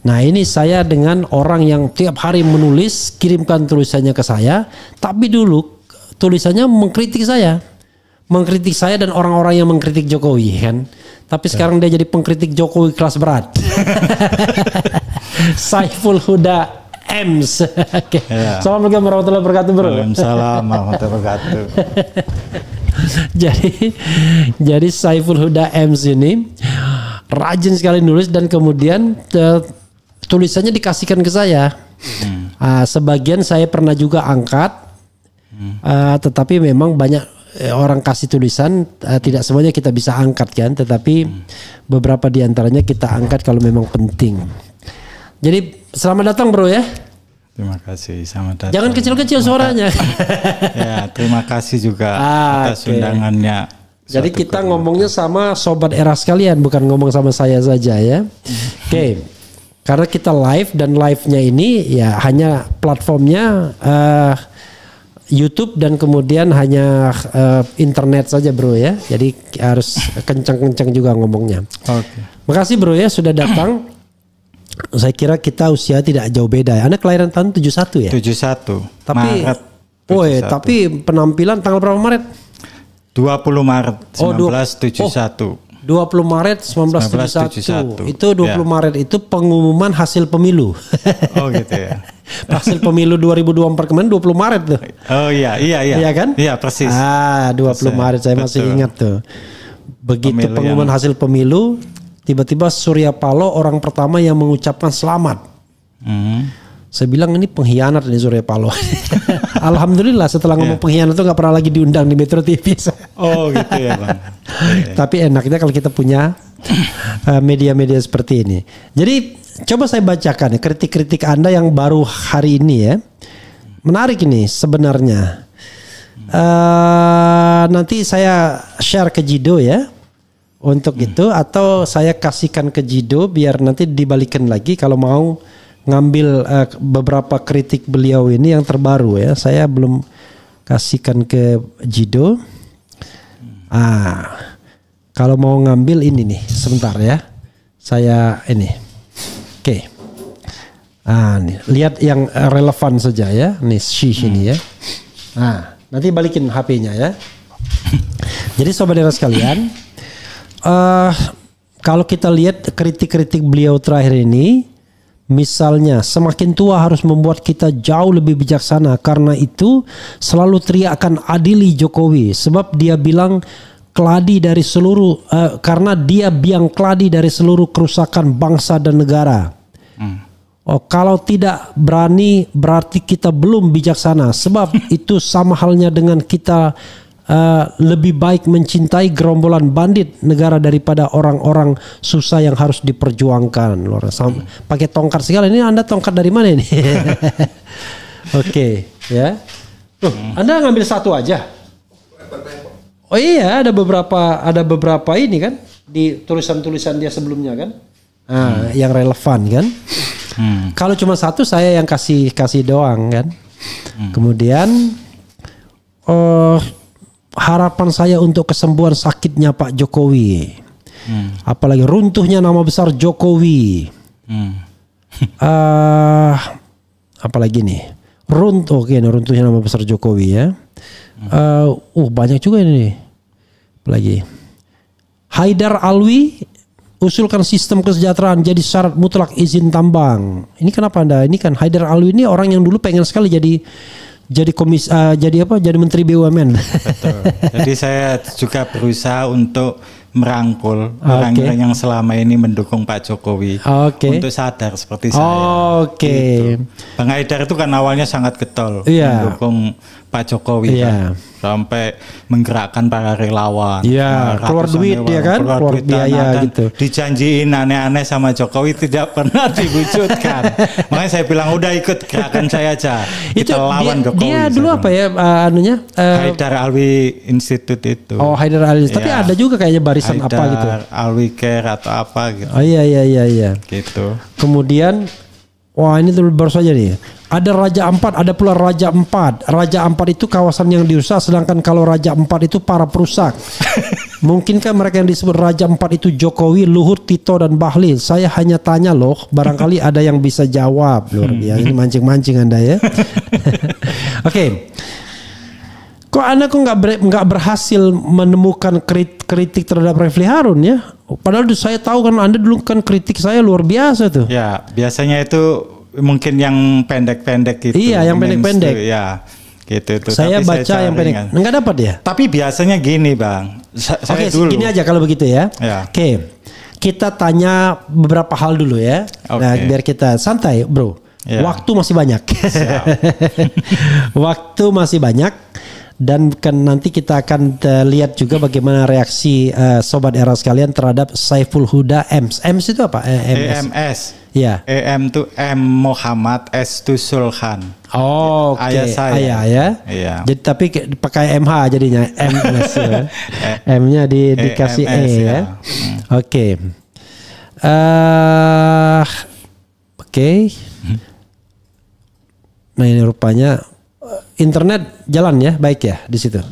Nah ini saya dengan orang yang tiap hari menulis, kirimkan tulisannya ke saya, tapi dulu tulisannya mengkritik saya dan orang-orang yang mengkritik Jokowi kan. Tapi sekarang dia jadi pengkritik Jokowi kelas berat. Saiful Huda Ems. Oke. Ya. Assalamualaikum warahmatullahi wabarakatuh bro. Waalaikumsalam warahmatullahi wabarakatuh. Jadi Saiful Huda Ems ini rajin sekali nulis dan kemudian tulisannya dikasihkan ke saya. Sebagian saya pernah juga angkat, tetapi memang banyak orang kasih tulisan, tidak semuanya kita bisa angkat kan, tetapi beberapa diantaranya kita angkat kalau memang penting. Jadi selamat datang bro ya. Terima kasih, selamat datang. Jangan kecil-kecil suaranya. Ya, terima kasih juga atas undangannya. Jadi kita ngomongnya sama sobat era sekalian, bukan ngomong sama saya saja ya. Oke. Karena kita live dan live-nya ini ya hanya platformnya YouTube dan kemudian hanya internet saja bro ya. Jadi harus kencang-kencang juga ngomongnya. Oke. Makasih bro ya sudah datang. Saya kira kita usia tidak jauh beda. Anda kelahiran tahun 71 ya? 71. Tapi Maret 71. Tapi penampilan tanggal berapa Maret? 20 Maret 1971. 20 Maret 1971. Itu 20 Maret itu pengumuman hasil pemilu. Oh gitu ya. Hasil pemilu 2024 kemarin 20 Maret tuh. Oh iya. Iya kan? Iya persis. 20 Maret saya masih ingat tuh. Begitu pemilu pengumuman hasil pemilu, tiba-tiba Surya Paloh orang pertama yang mengucapkan selamat. Saya bilang ini pengkhianat ini Surya Paloh. Alhamdulillah setelah ngomong pengkhianat itu nggak pernah lagi diundang di Metro TV. Oh gitu ya bang. Tapi enaknya kalau kita punya media-media seperti ini. Jadi coba saya bacakan ya kritik-kritik Anda yang baru hari ini ya. Menarik ini sebenarnya. Nanti saya share ke Jido ya. Untuk itu atau saya kasihkan ke Jido biar nanti dibalikin lagi kalau mau ngambil beberapa kritik beliau ini yang terbaru ya. Saya belum kasihkan ke Jido. Kalau mau ngambil ini nih, sebentar ya. Saya ini. Oke. Nih, lihat yang relevan saja ya. Nih sheet ini ya. Nanti balikin HP-nya ya. Jadi saudara sekalian, kalau kita lihat kritik-kritik beliau terakhir ini, misalnya semakin tua harus membuat kita jauh lebih bijaksana, karena itu selalu teriakkan adili Jokowi sebab dia bilang keladi dari seluruh karena dia biang keladi dari seluruh kerusakan bangsa dan negara. Kalau tidak berani berarti kita belum bijaksana, sebab itu sama halnya dengan kita lebih baik mencintai gerombolan bandit negara daripada orang-orang susah yang harus diperjuangkan. Pakai tongkat segala. Ini Anda tongkat dari mana ini? Oke, ya. Anda ngambil satu aja. Oh iya, ada beberapa ini kan di tulisan-tulisan dia sebelumnya kan. Yang relevan kan. Kalau cuma satu saya yang kasih doang kan. Kemudian harapan saya untuk kesembuhan sakitnya Pak Jokowi. Apalagi runtuhnya nama besar Jokowi. Apalagi nih. Runtuhnya nama besar Jokowi ya. Banyak juga ini. Apalagi Haidar Alwi usulkan sistem kesejahteraan jadi syarat mutlak izin tambang. Ini kenapa Anda? Ini kan Haidar Alwi ini orang yang dulu pengen sekali jadi Menteri BUMN. Betul. Jadi saya juga berusaha untuk merangkul orang-orang yang selama ini mendukung Pak Jokowi untuk sadar seperti saya. Gitu. Bang Haidar itu kan awalnya sangat getol mendukung Pak Jokowi kan. Sampai menggerakkan para relawan. Keluar duit dia kan, keluar biaya gitu. Dijanjiin aneh-aneh sama Jokowi tidak pernah diwujudkan. Makanya saya bilang udah ikut gerakan saya aja. Kita lawan Jokowi. Dia dulu apa ya anunya? Haidar Alwi Institute itu. Oh Haidar Alwi. Tapi ada juga kayaknya barisan Haidar apa gitu. Alwi Care atau apa gitu. Oh iya. Gitu. Kemudian ini baru saja nih. Ada Raja Ampat, ada pula Raja Ampat. Raja Ampat itu kawasan yang dirusak, sedangkan kalau Raja Ampat itu para perusak. Mungkinkah mereka yang disebut Raja Ampat itu Jokowi, Luhut, Tito, dan Bahlil? Saya hanya tanya loh, barangkali ada yang bisa jawab. Luar biasa, ini mancing-mancing Anda ya. Oke. Kok Anda nggak berhasil menemukan kritik terhadap Refli Harun ya? Padahal saya tahu kan Anda dulu kan kritik saya luar biasa tuh. Ya, biasanya itu mungkin yang pendek-pendek gitu. Iya, yang pendek-pendek. Ya, gitu tuh. Saya tapi baca yang pendek. Enggak dapat ya? Tapi biasanya gini, Bang. Oke, gini aja kalau begitu ya. Oke. Kita tanya beberapa hal dulu ya. Nah, biar kita santai, Bro. Ya. Waktu masih banyak. Waktu masih banyak. Dan kan nanti kita akan lihat juga bagaimana reaksi Sobat Era sekalian terhadap Saiful Huda EMS. EMS itu apa? EMS. Ya. EM itu M Muhammad, S itu Sulhan. Oh, oke. Ayah saya. Ayah ya. Iya. Jadi tapi pakai MH jadinya MS ya. M-nya dikasih E ya. Oke. Oke. Nah ini rupanya internet jalan ya, baik ya di situ.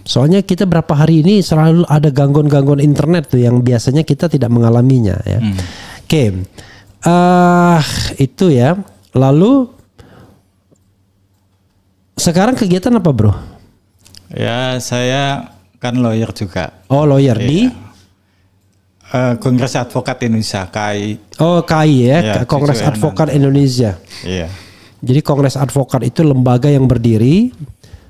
Soalnya kita berapa hari ini selalu ada gangguan-gangguan internet tuh yang biasanya kita tidak mengalaminya ya. Oke. Itu ya. Lalu sekarang kegiatan apa, Bro? Ya, saya kan lawyer juga. Oh, lawyer di Kongres Advokat Indonesia, KAI. Oh, KAI ya, Kongres Advokat Indonesia. Iya. Jadi Kongres Advokat itu lembaga yang berdiri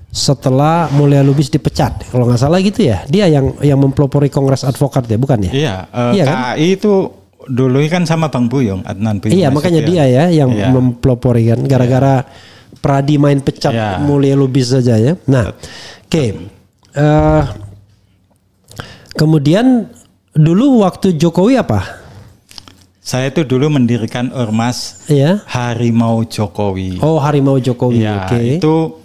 setelah Mulia Lubis dipecat. Kalau nggak salah gitu ya. Dia yang mempelopori Kongres Advokat ya, bukan ya? Iya, iya KAI kan? Itu dulu kan sama Bang Buyung, Adnan Buyung. Iya, makanya dia ya yang mempelopori kan. Gara-gara Pradi main pecat Mulia Lubis saja ya. Nah, oke. Kemudian dulu waktu Jokowi apa? Saya itu dulu mendirikan Ormas Harimau Jokowi. Oh, Harimau Jokowi. Ya, itu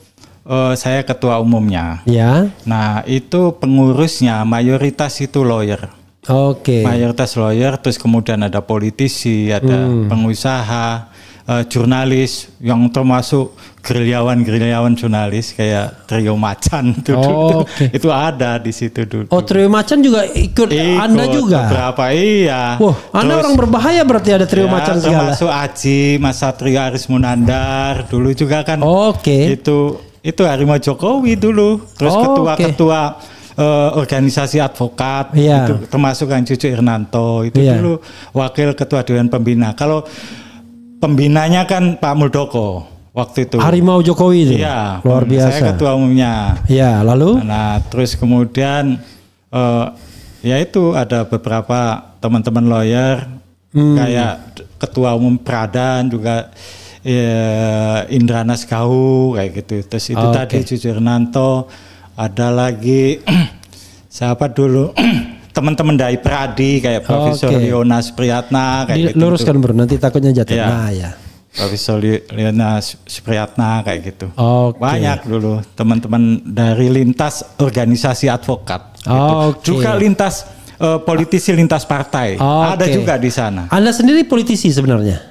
saya ketua umumnya. Ya. Nah, itu pengurusnya mayoritas itu lawyer. Oke. Mayoritas lawyer, terus kemudian ada politisi, ada pengusaha, jurnalis yang termasuk gerilyawan jurnalis kayak Trio Macan itu ada di situ dulu. Oh, Trio Macan juga ikut Anda juga? Berapa iya. Wah, Anda orang berbahaya berarti ada Trio Macan segala. Termasuk Aji, Mas Satrio Aris Munandar dulu juga kan. Oke. Itu Harimau Jokowi dulu. Terus ketua-ketua organisasi advokat itu termasuk Kang Cucu Irnanto itu dulu wakil ketua Dewan Pembina. Kalau pembinanya kan Pak Muldoko waktu itu. Harimau Jokowi itu. Iya, luar biasa. Saya ketua umumnya. Iya, lalu? Nah, terus kemudian ya itu ada beberapa teman-teman lawyer kayak ketua umum Pradan juga Indranas Kau kayak gitu. Terus itu tadi Cucu Irnanto, ada lagi siapa dulu? Teman-teman dari Pradi kayak Profesor Leonas Priyatna kayak gitu. Luruskan Bro, nanti takutnya jatuh. Ya. Nah, ya. Profesor Leonas Priyatna kayak gitu. Banyak dulu teman-teman dari lintas organisasi advokat. Gitu. Juga lintas politisi lintas partai. Ada juga di sana. Anda sendiri politisi sebenarnya?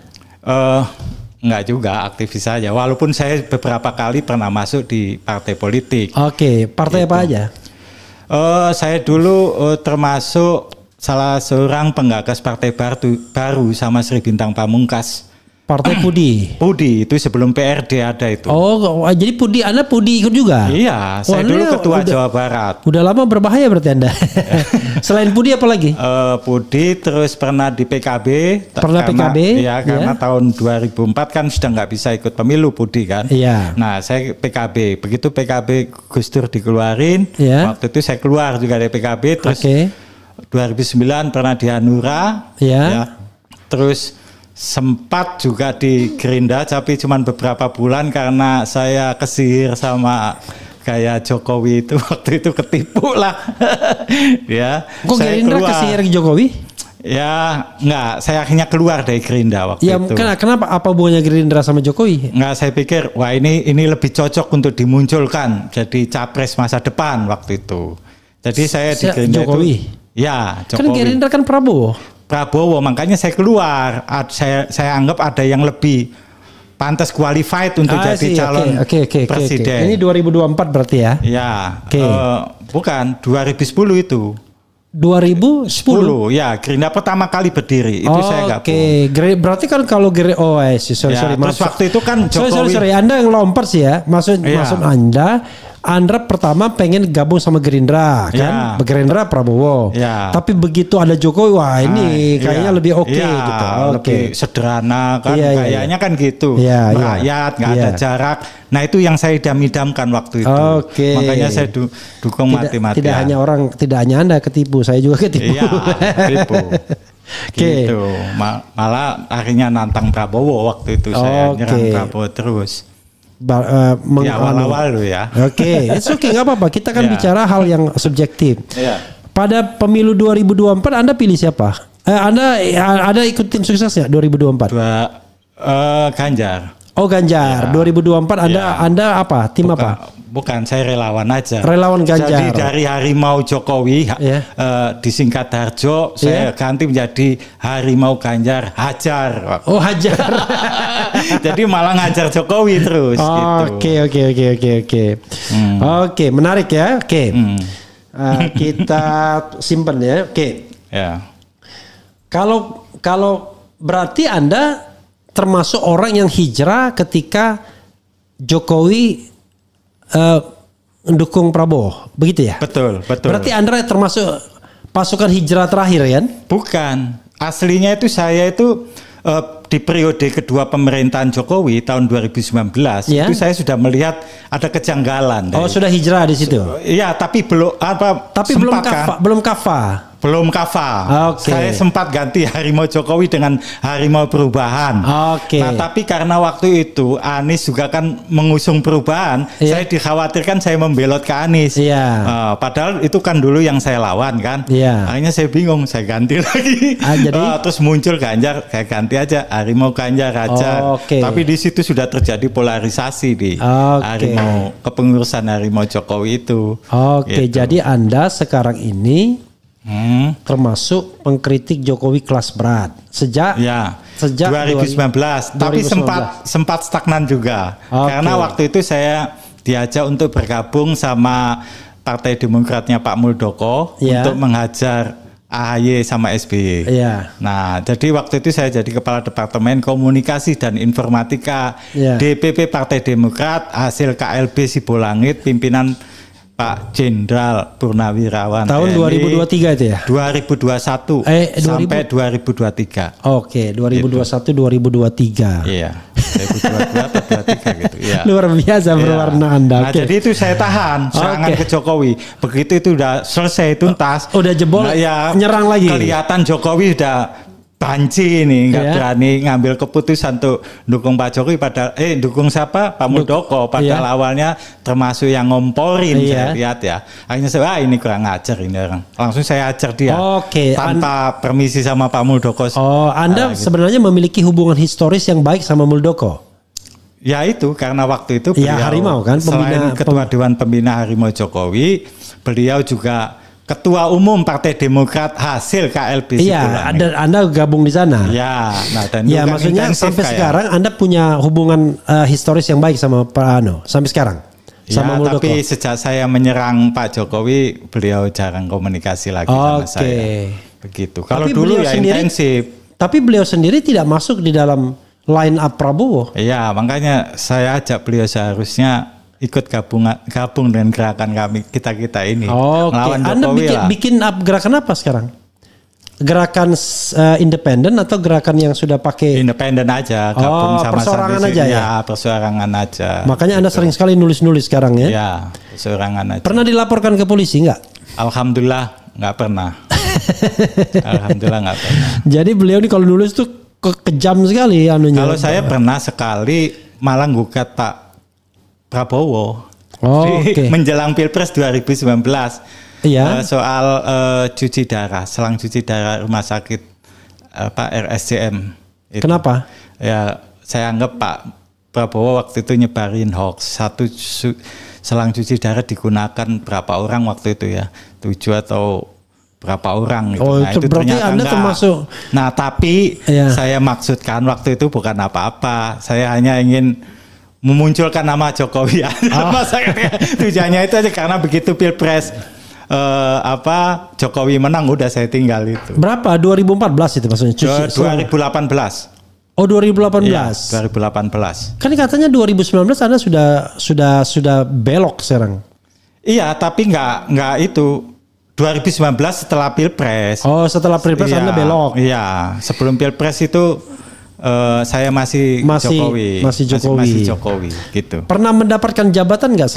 Enggak juga, aktivis saja. Walaupun saya beberapa kali pernah masuk di partai politik. Partai apa aja? Saya dulu termasuk salah seorang penggagas partai baru sama Sri Bintang Pamungkas. Partai Pudi. Pudi itu sebelum PRD ada itu. Oh, jadi Anda Pudi ikut juga? Iya, saya dulu ketua Jawa Barat. Udah lama berbahaya berarti Anda. Selain Pudi apa lagi? Pudi, terus pernah di PKB. PKB? Iya, karena tahun 2004 kan sudah nggak bisa ikut pemilu Pudi kan. Iya. Nah, saya PKB. Begitu PKB Gus Dur dikeluarin, waktu itu saya keluar juga dari PKB. Terus 2009 pernah di Hanura. Ya. Terus sempat juga di Gerindra tapi cuma beberapa bulan karena saya kesihir sama kayak Jokowi itu waktu itu ketipu lah. Ya. Kok Gerindra kesihir Jokowi? Ya enggak, saya akhirnya keluar dari Gerindra waktu itu. Ya kenapa? Apa hubungannya Gerindra sama Jokowi? Enggak, saya pikir wah ini lebih cocok untuk dimunculkan jadi capres masa depan waktu itu. Jadi saya di Gerindra Jokowi. Ya, Jokowi. Kan Gerindra kan Prabowo, makanya saya keluar. Saya anggap ada yang lebih pantas qualified untuk jadi calon presiden. Ini 2024 berarti ya? Ya, bukan 2010 itu. 2010 ya, Gerindra pertama kali berdiri itu saya gabung. Berarti kan kalau sorry. Terus waktu itu kan Jokowi. Sorry, Anda yang lompat sih ya. Maksud Anda pertama pengen gabung sama Gerindra kan? Gerindra Prabowo. Tapi begitu ada Jokowi, wah ini kayaknya lebih gitu. Lebih sederhana kan, kayaknya kan gitu. Rakyat nggak ada jarak. Nah itu yang saya idam-idamkan waktu itu. Makanya saya dukung mati-matian. Tidak hanya Anda ketipu, saya juga ketipu. Iya, ketipu. Gitu. Malah akhirnya nantang Prabowo waktu itu, saya nyerang Prabowo terus. Awal-awal ya. It's okay, nggak apa-apa. Kita kan bicara hal yang subjektif. Pada pemilu 2024 Anda pilih siapa? Anda ikut tim suksesnya 2024? Ganjar. Ganjar. 2024 Anda apa? Tim apa? Bukan, saya relawan aja. Relawan Ganjar. Jadi dari Harimau Jokowi disingkat Harjo, saya ganti menjadi Harimau Ganjar Hajar. Hajar. Jadi malah ngajar Jokowi terus. Oke, menarik ya. Kita simpen ya. Kalau berarti Anda termasuk orang yang hijrah ketika Jokowi mendukung Prabowo, begitu ya? Betul. Berarti Anda termasuk pasukan hijrah terakhir kan? Bukan, aslinya itu saya itu di periode kedua pemerintahan Jokowi tahun 2019 itu saya sudah melihat ada kejanggalan. Sudah hijrah di situ? Iya, tapi belum belum kafah. Belum kafah. Saya sempat ganti Harimau Jokowi dengan Harimau Perubahan. Nah, tapi karena waktu itu Anies juga kan mengusung perubahan, saya dikhawatirkan saya membelot ke Anies. Padahal itu kan dulu yang saya lawan kan. Akhirnya saya bingung, saya ganti lagi. Terus muncul Ganjar, saya ganti aja Harimau Ganjar Hajar. Tapi di situ sudah terjadi polarisasi di Harimau, kepengurusan Harimau Jokowi itu. Gitu. Jadi Anda sekarang ini termasuk pengkritik Jokowi kelas berat sejak 2019, tapi sempat stagnan juga karena waktu itu saya diajak untuk bergabung sama Partai Demokratnya Pak Muldoko untuk menghajar AHY sama SBY. Nah, jadi waktu itu saya jadi Kepala Departemen Komunikasi dan Informatika DPP Partai Demokrat, hasil KLB Sibolangit, pimpinan Pak Jenderal Purnawirawan. Tahun 2023 itu ya? 2021 sampai 2023. 2021-2023. Iya. 2022 atau 2023 gitu. Ya. Luar biasa berwarna Anda. Nah, jadi itu saya tahan serangan ke Jokowi. Begitu itu udah selesai tuntas. Udah jebol, nyerang lagi. Kelihatan Jokowi udah banci ini, nggak berani ngambil keputusan untuk dukung Pak Jokowi, padahal dukung siapa? Pak Muldoko, padahal awalnya termasuk yang ngomporin saya lihat ya. Akhirnya saya ini kurang ajar ini orang. Langsung saya ajar dia tanpa permisi sama Pak Muldoko. Anda sebenarnya memiliki hubungan historis yang baik sama Muldoko? Ya itu karena waktu itu beliau Harimau kan, selain Ketua Dewan Pembina Harimau Jokowi, beliau juga Ketua Umum Partai Demokrat hasil KLB Sibolangit. Iya, Anda gabung di sana. Dan maksudnya sampai sekarang Anda punya hubungan historis yang baik sama Pak Ano sampai sekarang. Sama Muldoko. Tapi sejak saya menyerang Pak Jokowi, beliau jarang komunikasi lagi sama saya. Begitu. Kalau dulu intensif. Tapi beliau sendiri tidak masuk di dalam line up Prabowo. Iya, makanya saya ajak beliau seharusnya ikut gabung dengan gerakan kami kita ini melawan Jokowi. Anda bikin gerakan apa sekarang? Gerakan independen atau gerakan yang sudah pakai independen aja, gabung sama perseorangan aja ya? Perseorangan aja. Makanya Anda sering sekali nulis sekarang ya? Ya, perseorangan aja. Pernah dilaporkan ke polisi nggak? Alhamdulillah nggak pernah. Alhamdulillah nggak pernah. Jadi beliau ini kalau nulis tuh kejam sekali anunya. Kalau saya pernah sekali malah gugat Pak Prabowo menjelang Pilpres 2019 soal cuci darah, selang cuci darah rumah sakit RSCM. Kenapa? Ya saya anggap Pak Prabowo waktu itu nyebarin hoax. Satu selang cuci darah digunakan berapa orang waktu itu ya, 7 atau berapa orang gitu. Oh, Nah, itu berarti ternyata Anda termasuk. Nah, tapi saya maksudkan waktu itu bukan apa-apa. Saya hanya ingin memunculkan nama Jokowi. Tujuannya itu aja, karena begitu Pilpres Jokowi menang, udah saya tinggal itu. Berapa? 2014 itu maksudnya? 2018. Oh, 2018. Iya, 2018. Kan katanya 2019 Anda sudah belok sekarang. Iya, tapi nggak itu. 2019 setelah Pilpres. Oh, setelah Pilpres Anda belok. Iya, sebelum Pilpres itu saya masih Jokowi. Masih Jokowi gitu. Pernah mendapatkan jabatan nggak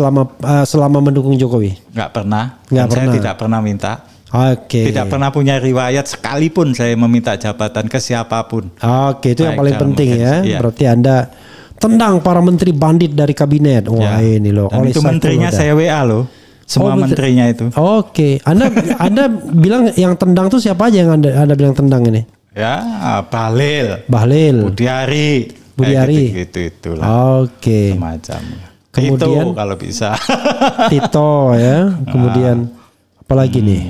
selama mendukung Jokowi? Nggak pernah. Saya tidak pernah minta. Oke. Tidak pernah punya riwayat sekalipun saya meminta jabatan ke siapapun. Oke, itu yang paling penting ya. Iya. Berarti Anda tendang para menteri bandit dari kabinet. Wah, ini loh. Dan itu menterinya saya WA loh. Semua menterinya itu. Oke. Anda bilang yang tendang tuh siapa aja yang Anda bilang tendang ini? Ya, Bahlil. Budiari. Gitu itulah. Oke. Semacam. Kemudian Tito kalau bisa. Tito ya. Kemudian apalagi nih?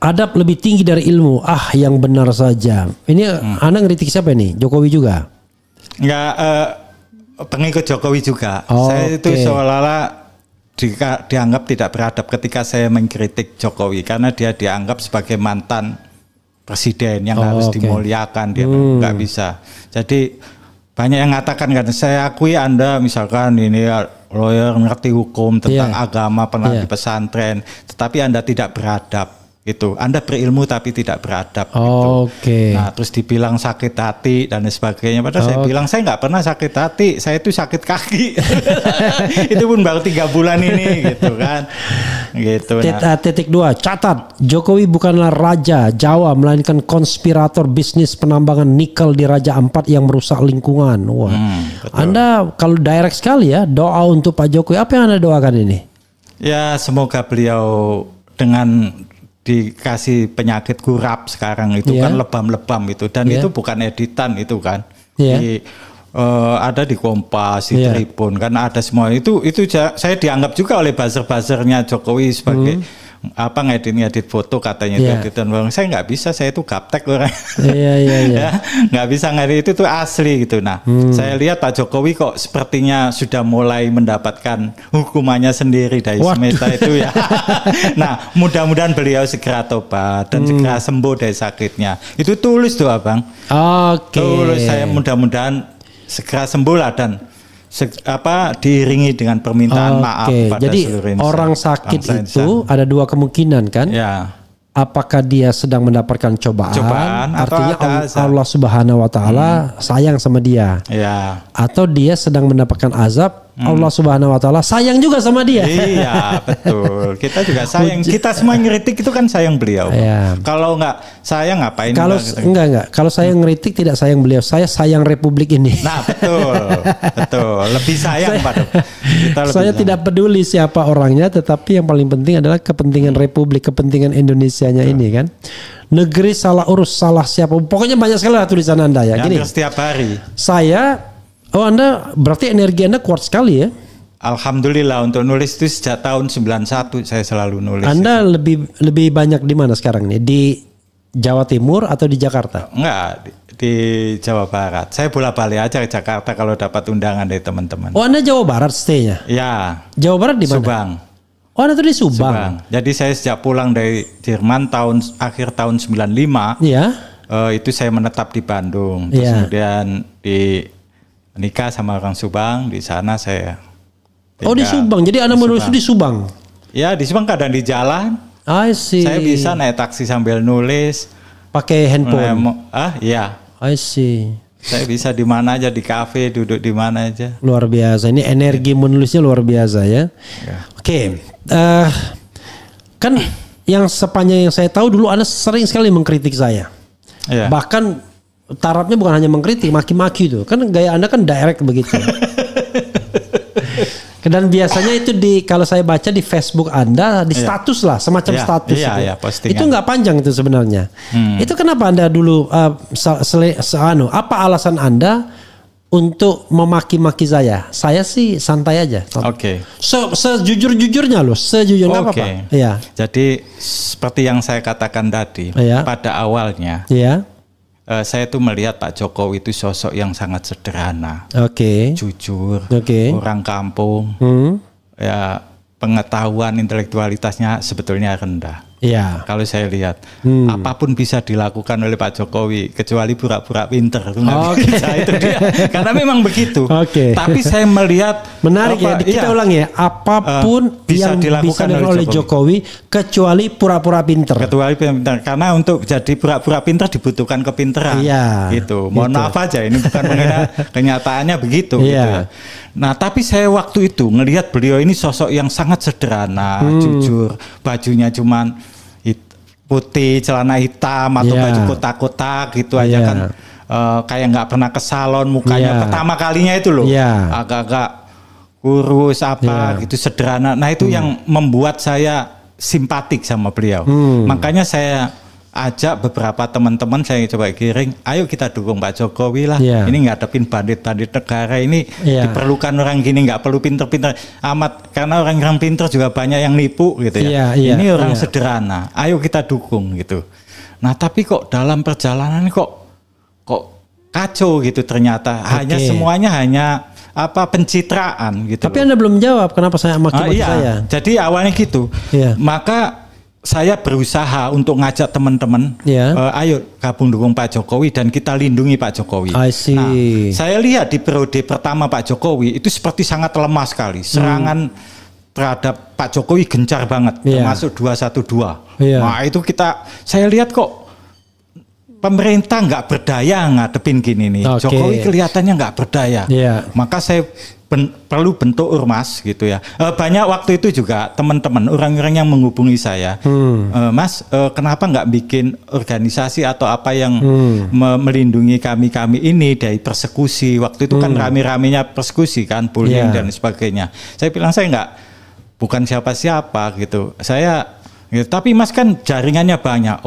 Adab lebih tinggi dari ilmu. Yang benar saja. Ini Anda ngeritik siapa nih? Jokowi juga? Enggak, pengikut Jokowi juga. Saya itu seolah-olah dianggap tidak beradab ketika saya mengkritik Jokowi, karena dia dianggap sebagai mantan presiden yang harus dimuliakan. Dia nggak bisa. Jadi banyak yang mengatakan, kan saya akui Anda misalkan ini lawyer, ngerti hukum tentang agama, pernah di pesantren, tetapi Anda tidak beradab. Itu Anda berilmu tapi tidak beradab gitu. Nah, terus dibilang sakit hati dan sebagainya. Padahal saya bilang saya nggak pernah sakit hati, saya itu sakit kaki. Itu pun baru 3 bulan ini gitu kan. Gitu. Titik 2, catat, Jokowi bukanlah raja Jawa melainkan konspirator bisnis penambangan nikel di Raja Ampat yang merusak lingkungan. Wah. Anda kalau direct sekali ya, doa untuk Pak Jokowi. Apa yang Anda doakan ini? Ya, semoga beliau dengan dikasih penyakit kurap sekarang itu kan lebam-lebam itu, dan itu bukan editan itu kan, ada di Kompas, di Tribun kan ada semua itu saya dianggap juga oleh buzzer-buzzernya Jokowi sebagai ngedit foto katanya editan. Saya nggak bisa, saya itu gaptek orang. Ya, nggak bisa ngedit, itu tuh asli gitu. Nah, saya lihat Pak Jokowi kok sepertinya sudah mulai mendapatkan hukumannya sendiri dari semesta itu ya. Nah, mudah-mudahan beliau segera tobat dan segera sembuh dari sakitnya. Itu tulis tuh Abang. Tulis saya mudah-mudahan segera sembuh lah, dan diiringi dengan permintaan maaf pada jadi seluruh Indonesia. Orang sakit itu ada 2 kemungkinan kan? Apakah dia sedang mendapatkan cobaan artinya Allah Subhanahu wa taala sayang sama dia. Atau dia sedang mendapatkan azab, Allah Subhanahu wa taala sayang juga sama dia. Iya, betul. Kita juga sayang. Kita semua ngeritik itu kan sayang beliau. Kalau nggak sayang ngapain? Enggak. Kalau saya ngeritik tidak sayang beliau, saya sayang Republik ini. Nah, betul. Lebih sayang pada kita. Saya tidak peduli siapa orangnya, tetapi yang paling penting adalah kepentingan Republik, kepentingan Indonesianya ini kan. Negeri salah urus, salah siapa. Pokoknya banyak sekali lah tulisan Anda ya. Gini, setiap hari. Anda berarti energi Anda kuat sekali ya? Alhamdulillah, untuk nulis itu sejak tahun 91 saya selalu nulis. Anda lebih banyak di mana sekarang nih? Di Jawa Timur atau di Jakarta? Enggak, di Jawa Barat. Saya bolak-balik aja ke Jakarta kalau dapat undangan dari teman-teman. Oh, Anda Jawa Barat stay-nya? Ya. Jawa Barat di mana? Subang. Oh, Anda tuh di Subang. Jadi saya sejak pulang dari Jerman akhir tahun 95. Itu saya menetap di Bandung. Terus kemudian menikah sama orang Subang, di sana saya tinggal. Oh, di Subang. Jadi Anda menulis di Subang? Ya, di Subang, kadang di jalan. I see. Saya bisa naik taksi sambil nulis. Pakai handphone? Iya. I see. Saya bisa di mana aja, di kafe, duduk di mana aja. Luar biasa. Ini energi menulisnya luar biasa ya. Oke. Kan yang sepanjang yang saya tahu dulu Anda sering sekali mengkritik saya. Bahkan tarafnya bukan hanya mengkritik, maki-maki itu. Kan gaya Anda kan direct begitu. Dan biasanya itu kalau saya baca di Facebook Anda di status lah, semacam status itu. Itu nggak panjang itu sebenarnya. Itu kenapa Anda dulu apa alasan Anda untuk memaki-maki saya. Saya sih santai aja. Oke. Sejujur-jujurnya loh, sejujurnya apa-apa. Iya. Jadi seperti yang saya katakan tadi, pada awalnya, saya tuh melihat Pak Jokowi itu sosok yang sangat sederhana, jujur, orang kampung, ya pengetahuan intelektualitasnya sebetulnya rendah. Iya. Kalau saya lihat, apapun bisa dilakukan oleh Pak Jokowi kecuali pura-pura pinter. Bisa itu dia. Karena memang begitu. Tapi saya melihat menarik kita ulang ya. Apapun bisa yang dilakukan oleh Jokowi kecuali pura-pura pinter. Karena untuk jadi pura-pura pinter dibutuhkan kepinteran. Gitu. Mohon maaf aja, ini bukan menghina, kenyataannya begitu. Gitu ya. Nah, tapi saya waktu itu ngelihat beliau ini sosok yang sangat sederhana, jujur, bajunya cuman putih, celana hitam atau baju kotak-kotak gitu aja kan, kayak nggak pernah ke salon, mukanya pertama kalinya itu loh, agak-agak kurus gitu, sederhana. Nah itu yang membuat saya simpatik sama beliau. Makanya saya ajak beberapa teman-teman, saya coba giring, ayo kita dukung Pak Jokowi lah. Ini ngadepin bandit-bandit negara ini, diperlukan orang gini, nggak perlu pinter-pinter amat, karena orang-orang pinter juga banyak yang nipu gitu ya. Ini orang sederhana, ayo kita dukung gitu. Nah tapi kok dalam perjalanan kok kacau gitu ternyata, semuanya hanya pencitraan gitu. Tapi Anda belum jawab kenapa saya maki-maki saya. Jadi awalnya gitu, maka saya berusaha untuk ngajak teman-teman, ayo gabung dukung Pak Jokowi dan kita lindungi Pak Jokowi. Nah, saya lihat di periode pertama Pak Jokowi itu seperti sangat lemah sekali. Serangan terhadap Pak Jokowi gencar banget, termasuk 212. Nah itu saya lihat kok pemerintah nggak berdaya ngadepin gini nih. Jokowi kelihatannya nggak berdaya. Maka saya perlu bentuk ormas gitu ya. Banyak waktu itu juga teman-teman orang-orang yang menghubungi saya, Mas, kenapa nggak bikin organisasi atau apa yang melindungi kami ini dari persekusi. Waktu itu kan rame-ramenya persekusi kan, bullying dan sebagainya. Saya bilang saya bukan siapa-siapa gitu. Tapi Mas kan jaringannya banyak.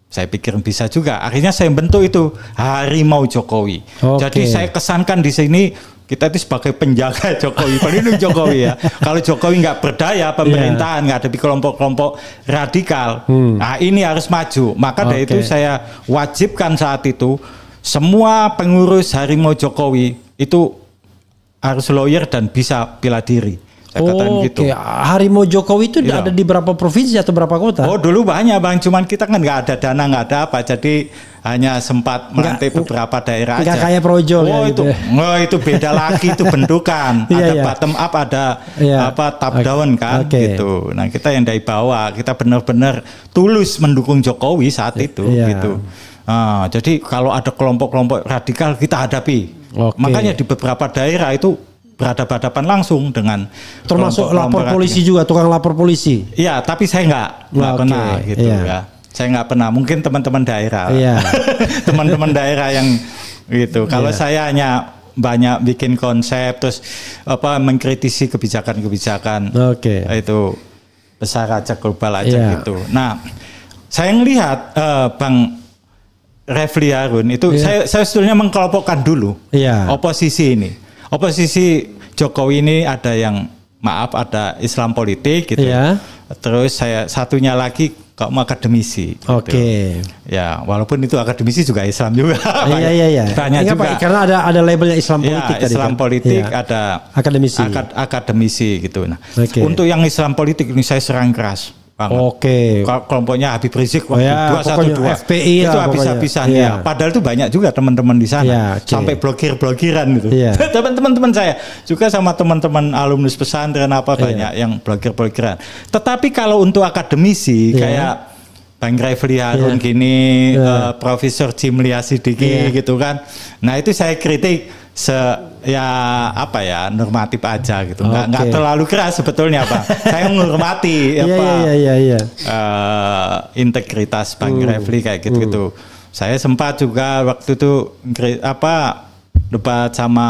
Saya pikir bisa juga. Akhirnya saya bentuk itu Harimau Jokowi. Jadi saya kesankan di sini kita itu sebagai penjaga Jokowi, pelindung Jokowi ya. Kalau Jokowi nggak berdaya pemerintahan, nggak ada kelompok-kelompok radikal, nah ini harus maju. Maka dari itu saya wajibkan saat itu semua pengurus Harimau Jokowi itu harus lawyer dan bisa bela diri. Gitu. Harimau Jokowi itu ada di berapa provinsi atau berapa kota? Dulu banyak Bang, cuman kita kan nggak ada dana, nggak ada apa, jadi hanya sempat melantai beberapa daerah aja. Nggak kayak Projo itu beda lagi, itu bentukan. Ada bottom up, ada top down kan, gitu. Nah kita yang dari bawah, kita benar-benar tulus mendukung Jokowi saat itu, gitu. Jadi kalau ada kelompok-kelompok radikal kita hadapi. Makanya di beberapa daerah itu berhadapan langsung dengan termasuk lapor polisi juga, tukang lapor polisi. Iya, tapi saya nggak pernah gitu ya. Saya nggak pernah. Mungkin teman-teman daerah, teman-teman daerah yang gitu. Kalau saya hanya banyak bikin konsep, terus mengkritisi kebijakan-kebijakan itu besar aja, global aja gitu. Nah, saya ngelihat Bang Refli Harun itu, saya sebetulnya mengkelompokkan dulu oposisi ini. Oposisi Jokowi ini ada yang ada Islam politik gitu. Terus saya satunya lagi kaum akademisi. Ya, walaupun itu akademisi juga Islam juga. Banyak juga. Karena ada labelnya Islam politik tadi. Islam politik ada akademisi. Akademisi gitu. Nah, untuk yang Islam politik ini saya serang keras banget. Kelompoknya Habib Rizik 212 FPI itu habis-habisan ya. Padahal itu banyak juga teman-teman di sana, sampai blogger-bloggeran gitu. Teman-teman saya juga sama teman-teman alumnus pesantren banyak yang blogger-bloggeran. Tetapi kalau untuk akademisi kayak Bang Refli Harun gini, Profesor Jimli Asidiki gitu kan. Nah itu saya kritik normatif aja gitu, nggak terlalu keras sebetulnya Pak. Saya menghormati integritas Bang Refli kayak gitu. Saya sempat juga waktu itu debat sama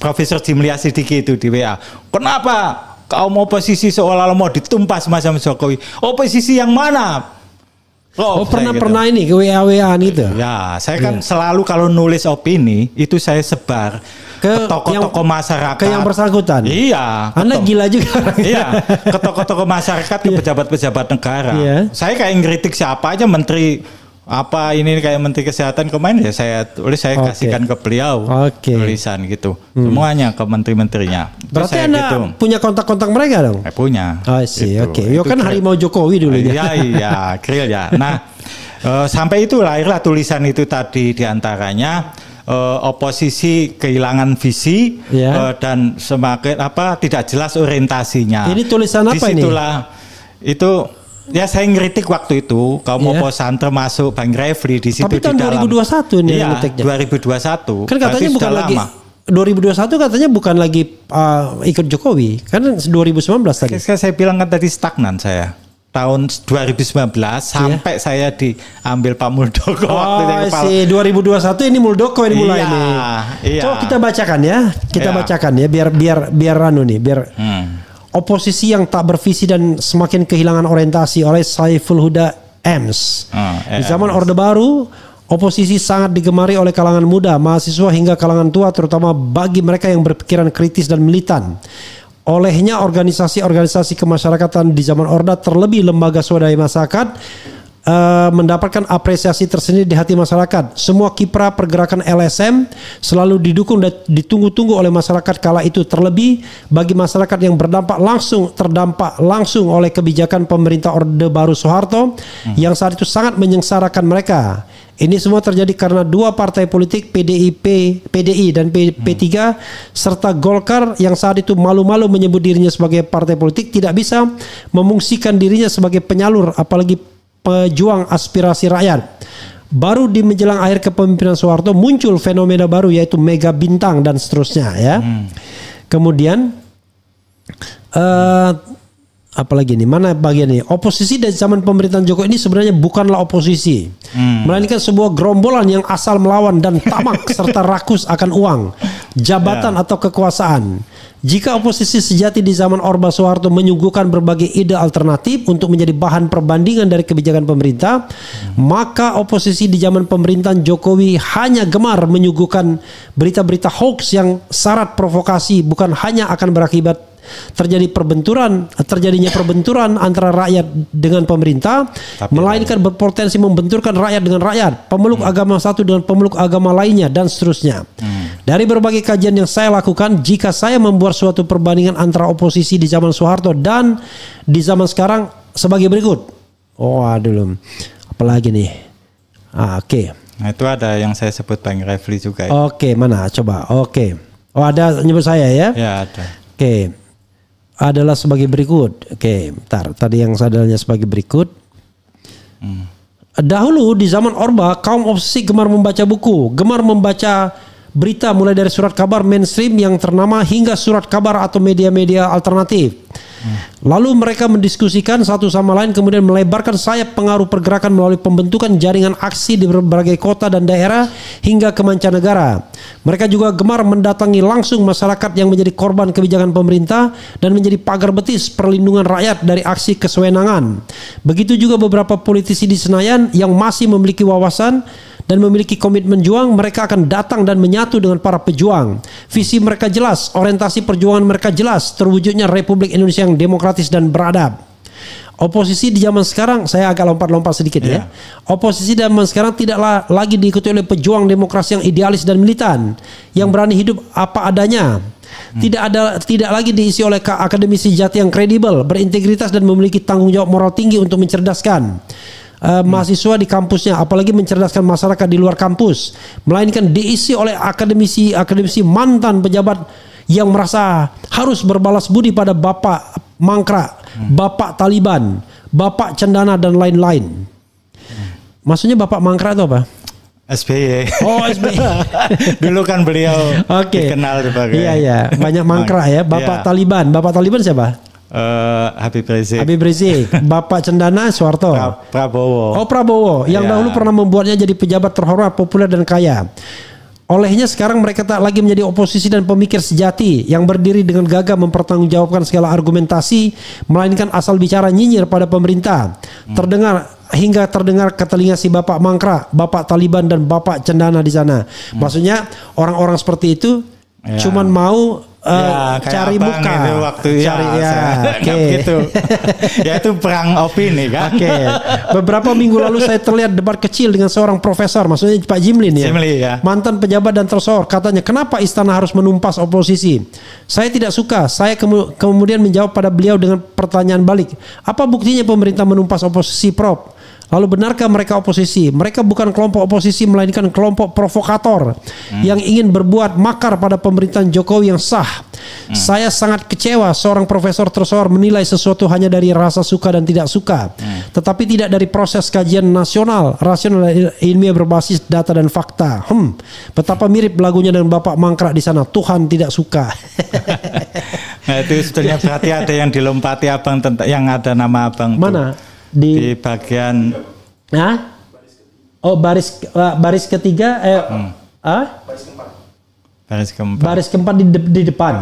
Profesor Jimli Asidiki itu di WA. Kenapa kaum oposisi seolah-olah mau ditumpas sama Jokowi? Oposisi yang mana? Pernah ini ke WA-WA gitu. Ya, saya kan selalu kalau nulis opini itu saya sebar ke tokoh-tokoh masyarakat. Ke yang bersangkutan. Iya. Anda gila juga. Iya, ke tokoh-tokoh masyarakat, ke pejabat-pejabat negara. Saya kayak ngeritik siapa aja, menteri apa ini kayak Menteri Kesehatan kemarin ya saya kasihkan ke beliau tulisan gitu. Semuanya ke menteri-menterinya. Berarti Anda gitu. Punya kontak-kontak mereka dong? Punya. Gitu. Oke. Yo kan harimau Jokowi dulu ya. Iya, grill ya. Nah, sampai itu lahirlah tulisan itu tadi, diantaranya oposisi kehilangan visi dan semakin tidak jelas orientasinya. Ini tulisan apa ini? Disitulah itu. Ya saya ngeritik waktu itu kaum oposan termasuk Bang Refli di situ. Tapi tahun 2021 ini ngetiknya. 2021. Kan katanya bukan lagi lama. 2021 katanya bukan lagi ikut Jokowi. Kan 2019 tadi. Saya bilang kan tadi stagnan saya. Tahun 2019 sampai saya diambil Pak Muldoko waktu itu. 2021 ini Muldoko ini mulai nih. Coba kita bacakan ya. Biar anu nih, biar oposisi yang tak bervisi dan semakin kehilangan orientasi oleh Saiful Huda Ems. Di zaman Orde Baru, oposisi sangat digemari oleh kalangan muda, mahasiswa hingga kalangan tua, terutama bagi mereka yang berpikiran kritis dan militan. Olehnya organisasi-organisasi kemasyarakatan di zaman Orde, terlebih lembaga swadaya masyarakat, mendapatkan apresiasi tersendiri di hati masyarakat. Semua kiprah pergerakan LSM selalu didukung dan ditunggu-tunggu oleh masyarakat kala itu, terlebih bagi masyarakat yang terdampak langsung oleh kebijakan pemerintah Orde Baru Soeharto yang saat itu sangat menyengsarakan mereka. Ini semua terjadi karena dua partai politik PDI dan P3 serta Golkar yang saat itu malu-malu menyebut dirinya sebagai partai politik, tidak bisa memungsikan dirinya sebagai penyalur apalagi pejuang aspirasi rakyat. Baru di menjelang akhir kepemimpinan Soeharto muncul fenomena baru yaitu mega bintang dan seterusnya ya. Kemudian apalagi nih, mana bagian ini? Oposisi dari zaman pemerintahan Jokowi ini sebenarnya bukanlah oposisi, melainkan sebuah gerombolan yang asal melawan dan tamak serta rakus akan uang, jabatan atau kekuasaan. Jika oposisi sejati di zaman Orde Soeharto menyuguhkan berbagai ide alternatif untuk menjadi bahan perbandingan dari kebijakan pemerintah, maka oposisi di zaman pemerintahan Jokowi hanya gemar menyuguhkan berita-berita hoax yang syarat provokasi, bukan hanya akan berakibat terjadinya perbenturan antara rakyat dengan pemerintah, melainkan berpotensi membenturkan rakyat dengan rakyat, pemeluk agama satu dengan pemeluk agama lainnya, dan seterusnya. Dari berbagai kajian yang saya lakukan, jika saya membuat suatu perbandingan antara oposisi di zaman Soeharto dan di zaman sekarang sebagai berikut. Apalagi nih? Oke. Nah, itu ada yang saya sebut Bang Refli juga. Oke, mana? Coba. Oke. Ada nyebut saya ya? Ya, ada. Oke. Adalah sebagai berikut. Oke, bentar. Tadi yang sadalnya sebagai berikut. Dahulu di zaman Orba, kaum oposisi gemar membaca buku, gemar membaca berita mulai dari surat kabar mainstream yang ternama hingga surat kabar atau media-media alternatif. Lalu mereka mendiskusikan satu sama lain, kemudian melebarkan sayap pengaruh pergerakan melalui pembentukan jaringan aksi di berbagai kota dan daerah hingga ke mancanegara. Mereka juga gemar mendatangi langsung masyarakat yang menjadi korban kebijakan pemerintah dan menjadi pagar betis perlindungan rakyat dari aksi kesewenangan. Begitu juga beberapa politisi di Senayan yang masih memiliki wawasan dan memiliki komitmen juang, mereka akan datang dan menyatu dengan para pejuang. Visi mereka jelas, orientasi perjuangan mereka jelas, terwujudnya Republik Indonesia yang demokratis dan beradab. Oposisi di zaman sekarang, saya agak lompat-lompat sedikit ya. Oposisi di zaman sekarang tidaklah lagi diikuti oleh pejuang demokrasi yang idealis dan militan, yang berani hidup apa adanya. Tidak lagi diisi oleh akademisi sejati yang kredibel, berintegritas dan memiliki tanggung jawab moral tinggi untuk mencerdaskan mahasiswa di kampusnya, apalagi mencerdaskan masyarakat di luar kampus, melainkan diisi oleh akademisi mantan pejabat yang merasa harus berbalas budi pada Bapak Mangkrak, Bapak Taliban, Bapak Cendana dan lain-lain. Maksudnya Bapak Mangkrak itu apa? SBY. Oh, SBY. Dulu kan beliau dikenal sebagai. Iya, banyak mangkrak ya. Bapak Taliban. Bapak Taliban siapa? Habib Rizik. Bapak Cendana Soeharto. Prabowo. Oh, Prabowo yang dahulu pernah membuatnya jadi pejabat terhormat, populer dan kaya. Olehnya sekarang mereka tak lagi menjadi oposisi dan pemikir sejati yang berdiri dengan gagah mempertanggungjawabkan segala argumentasi, melainkan asal bicara nyinyir pada pemerintah. Terdengar hingga terdengar ke telinga si Bapak Mangkrak, Bapak Taliban dan Bapak Cendana di sana. Maksudnya orang-orang seperti itu cuman mau cari muka, cari gitu. Ya itu perang opini kan. Beberapa minggu lalu saya terlihat debat kecil dengan seorang profesor, maksudnya Pak Jimlin ya. Mantan pejabat dan tersohor. Katanya, kenapa istana harus menumpas oposisi? Saya tidak suka. Saya kemudian menjawab pada beliau dengan pertanyaan balik. Apa buktinya pemerintah menumpas oposisi, Prof? Lalu benarkah mereka oposisi? Mereka bukan kelompok oposisi, melainkan kelompok provokator yang ingin berbuat makar pada pemerintahan Jokowi yang sah. Saya sangat kecewa seorang profesor tersohor menilai sesuatu hanya dari rasa suka dan tidak suka, tetapi tidak dari proses kajian nasional, rasional, ilmiah berbasis data dan fakta. Betapa mirip lagunya dengan Bapak Mangkrak di sana. Tuhan tidak suka. Nah itu sebetulnya berarti ada yang dilompati abang tentang yang ada nama abang. Mana? Tuh. Di bagian baris ketiga baris keempat di depan.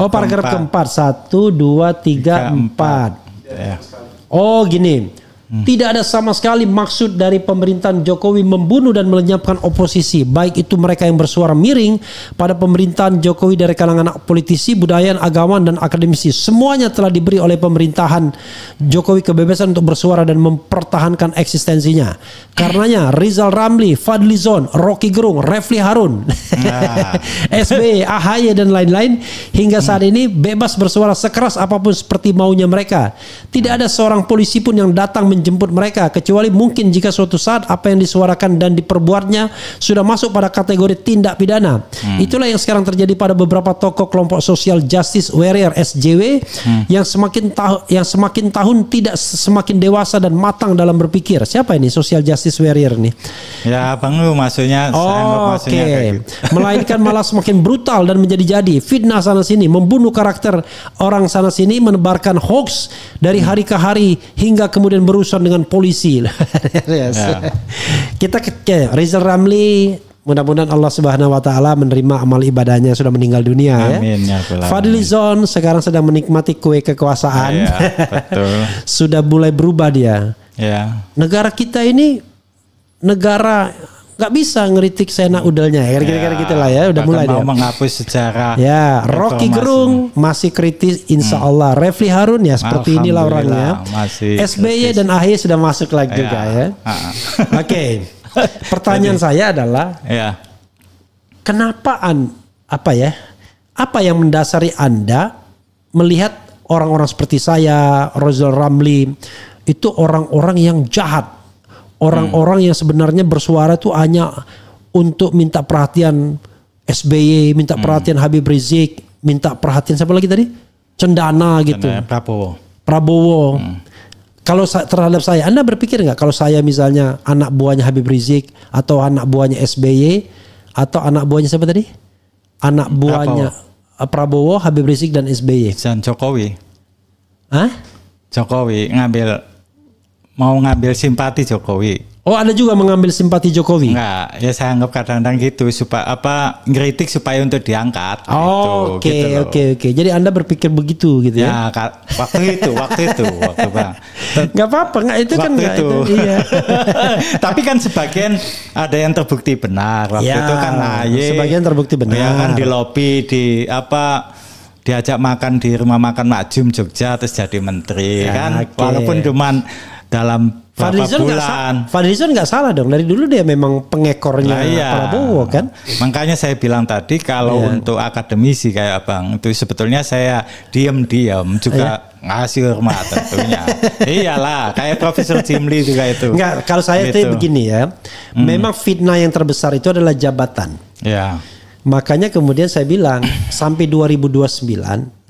Paragraf keempat 1, 2, 3, 4. Oh gini. Tidak ada sama sekali maksud dari pemerintahan Jokowi membunuh dan melenyapkan oposisi, baik itu mereka yang bersuara miring pada pemerintahan Jokowi dari kalangan politisi, budayawan, agawan, dan akademisi. Semuanya telah diberi oleh pemerintahan Jokowi kebebasan untuk bersuara dan mempertahankan eksistensinya. Karenanya Rizal Ramli, Fadli Zon, Rocky Gerung, Refli Harun, SBY, AHY, dan lain-lain hingga saat ini bebas bersuara sekeras apapun seperti maunya mereka. Tidak ada seorang polisi pun yang datang menjemput mereka, kecuali mungkin jika suatu saat apa yang disuarakan dan diperbuatnya sudah masuk pada kategori tindak pidana. Itulah yang sekarang terjadi pada beberapa tokoh kelompok Social Justice Warrior (SJW) yang semakin tahun tidak semakin dewasa dan matang dalam berpikir. Siapa ini Social Justice Warrior nih? Ya Bang Lu maksudnya. Oke. Melainkan malah semakin brutal dan menjadi-jadi, fitnah sana sini, membunuh karakter orang sana sini, menebarkan hoax dari hari ke hari hingga kemudian berusaha dengan polisi. Kita ke Rizal Ramli, mudah-mudahan Allah Subhanahu wa taala menerima amal ibadahnya, sudah meninggal dunia. Amin, ya. Fadli Zon sekarang sedang menikmati kue kekuasaan. Betul. Sudah mulai berubah dia. Negara kita ini negara nggak bisa ngeritik sena udelnya, kira-kira gitulah ya. Udah mulai dia menghapus sejarah. Rocky Gerung masih kritis, insya Allah. Refli Harun ya seperti inilah orangnya. SBY dan AHY sudah masuk lagi juga ya. Oke. Pertanyaan saya adalah, kenapa apa yang mendasari Anda melihat orang-orang seperti saya, Rizal Ramli itu orang-orang yang jahat? Orang-orang yang sebenarnya bersuara itu hanya untuk minta perhatian SBY, minta perhatian Habib Rizik, minta perhatian siapa lagi tadi? Cendana gitu. Prabowo. Kalau terhadap saya, Anda berpikir nggak kalau saya misalnya anak buahnya Habib Rizik atau anak buahnya SBY atau anak buahnya siapa tadi? Anak buahnya Prabowo, Habib Rizik dan SBY. Dan Jokowi. Jokowi mau ngambil simpati Jokowi. Oh, ada juga mengambil simpati Jokowi? Enggak, ya saya anggap kadang-kadang gitu supaya ngeritik supaya untuk diangkat. Oke. Jadi Anda berpikir begitu gitu ya? Waktu itu Bang. Enggak apa-apa, itu kan enggak itu. Iya. Tapi kan sebagian ada yang terbukti benar. Waktu itu kan sebagian terbukti benar. Ya kan di lobi diajak makan di rumah makan Makjum Jogja terus jadi menteri kan. Walaupun cuman dalam beberapa bulan. Fadlizon nggak salah dong, dari dulu dia memang pengekornya Prabowo kan. Makanya saya bilang tadi kalau untuk akademisi kayak Abang itu sebetulnya saya diam-diam juga ngasih hormat tentunya. Iyalah, kayak Profesor Jimli juga itu. Enggak, kalau saya itu begini ya. Memang fitnah yang terbesar itu adalah jabatan. Makanya kemudian saya bilang sampai 2029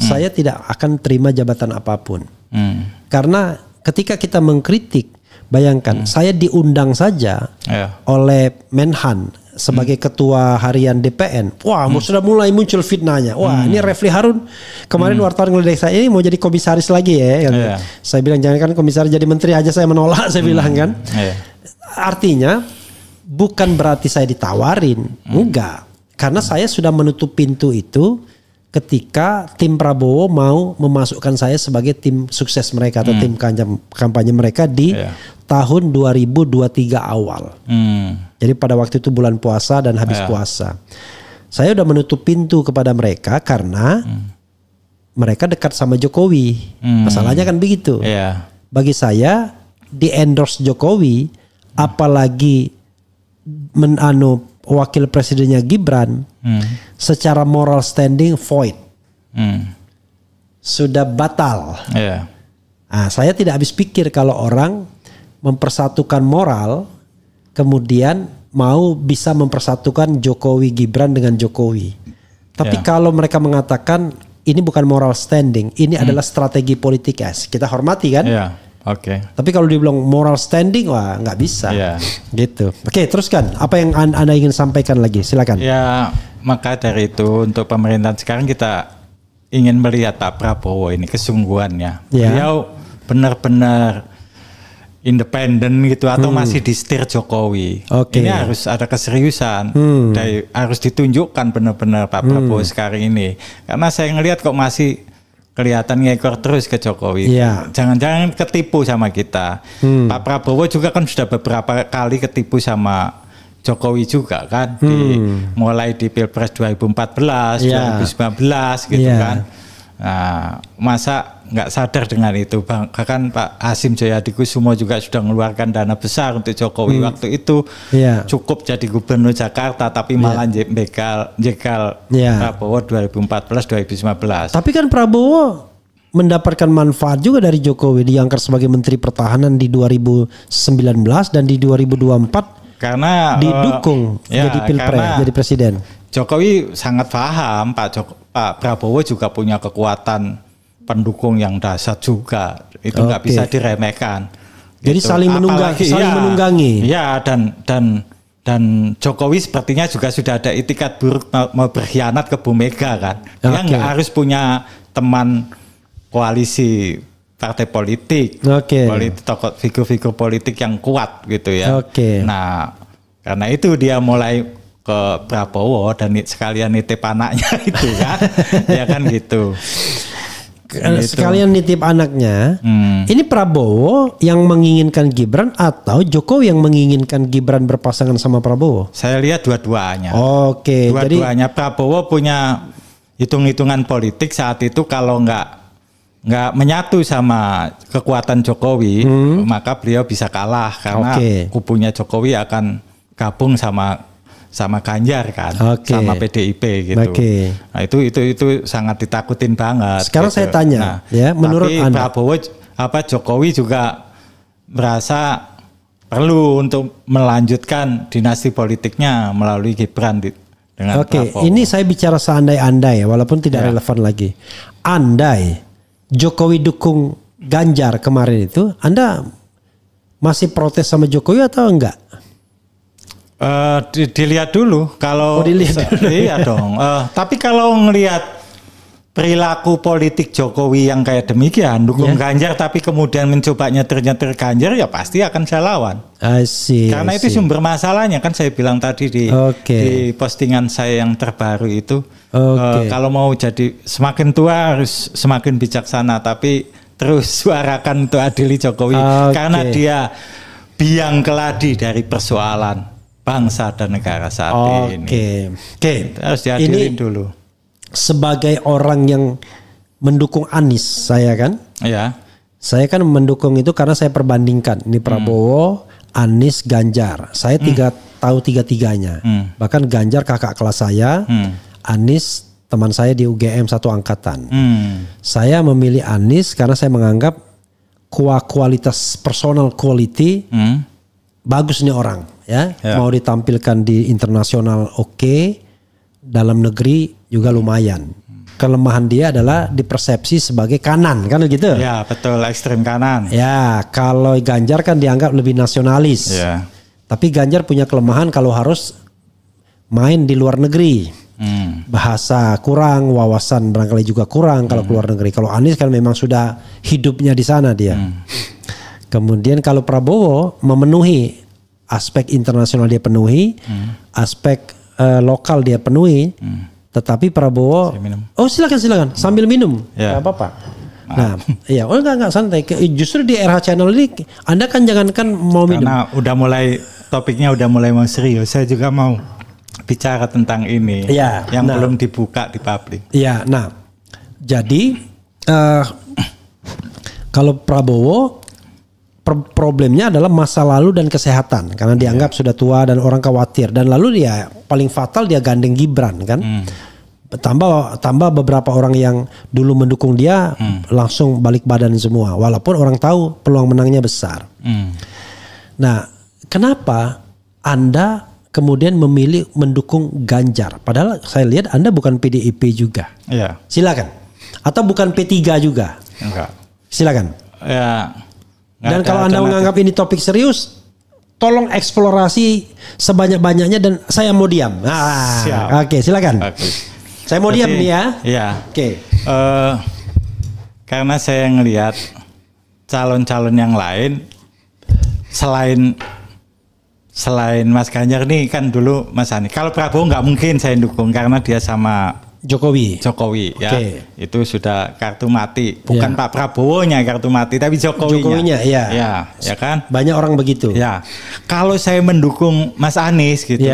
saya tidak akan terima jabatan apapun. Karena ketika kita mengkritik, bayangkan saya diundang saja oleh Menhan sebagai ketua harian DPN. Wah, sudah mulai muncul fitnahnya. Wah, ini Refli Harun kemarin wartawan ngeledek saya ini mau jadi komisaris lagi ya. Saya bilang jangan kan komisaris, jadi menteri aja saya menolak, saya bilang kan. Artinya bukan berarti saya ditawarin, enggak. Karena saya sudah menutup pintu itu ketika tim Prabowo mau memasukkan saya sebagai tim sukses mereka atau tim kampanye mereka di tahun 2023 awal. Jadi pada waktu itu bulan puasa dan habis puasa. Saya udah menutup pintu kepada mereka karena mereka dekat sama Jokowi. Masalahnya kan begitu. Bagi saya di endorse Jokowi, apalagi wakil presidennya Gibran, secara moral standing void, sudah batal. Nah, saya tidak habis pikir kalau orang mempersatukan moral, kemudian mau bisa mempersatukan Jokowi Gibran dengan Jokowi. Tapi kalau mereka mengatakan ini bukan moral standing, ini adalah strategi politik, kita hormati kan? Tapi kalau dibilang moral standing, wah nggak bisa. Gitu. Oke, teruskan. Apa yang Anda ingin sampaikan lagi? Silakan. Ya, maka dari itu untuk pemerintahan sekarang kita ingin melihat Pak Prabowo ini kesungguhannya. Beliau benar-benar independen gitu atau masih di setir Jokowi. Ini harus ada keseriusan. Harus ditunjukkan benar-benar Pak Prabowo sekarang ini. Karena saya ngelihat kok masih kelihatan ngekor terus ke Jokowi. Jangan-jangan ketipu sama kita. Pak Prabowo juga kan sudah beberapa kali ketipu sama Jokowi juga kan. Mulai di Pilpres 2014, 2019 gitu kan. Nah, masa nggak sadar dengan itu, bahkan Pak Hasyim Joyadikusumo juga sudah mengeluarkan dana besar untuk Jokowi waktu itu, cukup jadi gubernur Jakarta, tapi malah jegal Prabowo 2014-2015. Tapi kan Prabowo mendapatkan manfaat juga dari Jokowi, diangkat sebagai Menteri Pertahanan di 2019 dan di 2024 karena didukung jadi pilpres, jadi presiden. Jokowi sangat paham, Pak Prabowo juga punya kekuatan pendukung yang dahsyat juga, itu nggak bisa diremehkan. Jadi gitu. saling menunggangi. Ya, dan Jokowi sepertinya juga sudah ada itikat buruk mau berkhianat ke Bu Mega kan. Dia nggak harus punya teman koalisi partai politik, tokoh figur-figur politik yang kuat gitu ya. Nah, karena itu dia mulai ke Prabowo dan sekalian nitip anaknya itu kan. Ya kan gitu. Sekalian nitip anaknya. Ini Prabowo yang menginginkan Gibran atau Jokowi yang menginginkan Gibran berpasangan sama Prabowo? Saya lihat dua-duanya. Jadi Dua-duanya. Prabowo punya hitung-hitungan politik saat itu, kalau nggak menyatu sama kekuatan Jokowi, maka beliau bisa kalah karena kubunya Jokowi akan gabung sama Ganjar kan, sama PDIP gitu. Nah itu sangat ditakutin banget. Sekarang gitu. Saya tanya, menurut Anda, Prabowo Jokowi juga merasa perlu untuk melanjutkan dinasti politiknya melalui Gibran dengan Prabowo. Ini saya bicara seandai-andai, walaupun tidak relevan lagi. Andai Jokowi dukung Ganjar kemarin itu, Anda masih protes sama Jokowi atau enggak? Dilihat dulu kalau iya dong. Tapi kalau ngelihat perilaku politik Jokowi yang kayak demikian, dukung Ganjar tapi kemudian mencoba nyetir Ganjar, ya pasti akan saya lawan. Karena itu sumber masalahnya kan, saya bilang tadi di postingan saya yang terbaru itu. Kalau mau jadi semakin tua harus semakin bijaksana, tapi terus suarakan untuk adili Jokowi karena dia biang keladi dari persoalan bangsa dan negara saat ini. Harus diadilin dulu. Sebagai orang yang mendukung Anies, saya kan saya mendukung itu karena saya perbandingkan ini Prabowo, Anies, Ganjar. Saya tahu tiga-tiganya. Bahkan Ganjar kakak kelas saya, Anies teman saya di UGM satu angkatan. Saya memilih Anies karena saya menganggap kualitas personal quality bagus nih orang, mau ditampilkan di internasional dalam negeri juga lumayan. Kelemahan dia adalah dipersepsi sebagai kanan, kan gitu? Ya betul, ekstrem kanan. Ya, kalau Ganjar kan dianggap lebih nasionalis. Tapi Ganjar punya kelemahan kalau harus main di luar negeri. Bahasa kurang, wawasan barangkali juga kurang kalau keluar negeri. Kalau Anies kan memang sudah hidupnya di sana dia. Kemudian kalau Prabowo memenuhi aspek internasional dia penuhi, aspek lokal dia penuhi, Tetapi Prabowo, oh silakan sambil minum, nggak apa-apa. Nah, iya, enggak santai. Justru di RH Channel ini, Anda kan jangankan mau minum. Karena udah mulai topiknya udah mulai mau serius. Saya juga mau bicara tentang ini, yang belum dibuka di publik. Iya, nah, jadi kalau Prabowo problemnya adalah masa lalu dan kesehatan karena dianggap sudah tua dan orang khawatir, dan lalu dia paling fatal dia gandeng Gibran kan. Tambah beberapa orang yang dulu mendukung dia langsung balik badan semua walaupun orang tahu peluang menangnya besar. Nah, kenapa Anda kemudian memilih mendukung Ganjar padahal saya lihat Anda bukan PDIP juga? Iya. Silakan. Atau bukan P3 juga? Enggak. Silakan. Ya. Dan kalau Anda menganggap ini topik serius, tolong eksplorasi sebanyak-banyaknya dan saya mau diam. Oke, silakan. Saya mau diam nih ya. Iya. Oke. Karena saya ngelihat calon-calon yang lain selain Mas Ganjar nih kan dulu Mas Anies. Kalau Prabowo nggak mungkin saya dukung karena dia sama Jokowi ya. Itu sudah kartu mati. Bukan Pak Prabowo-nya kartu mati tapi Jokowinya ya kan. Banyak orang begitu. Ya. Kalau saya mendukung Mas Anies gitu.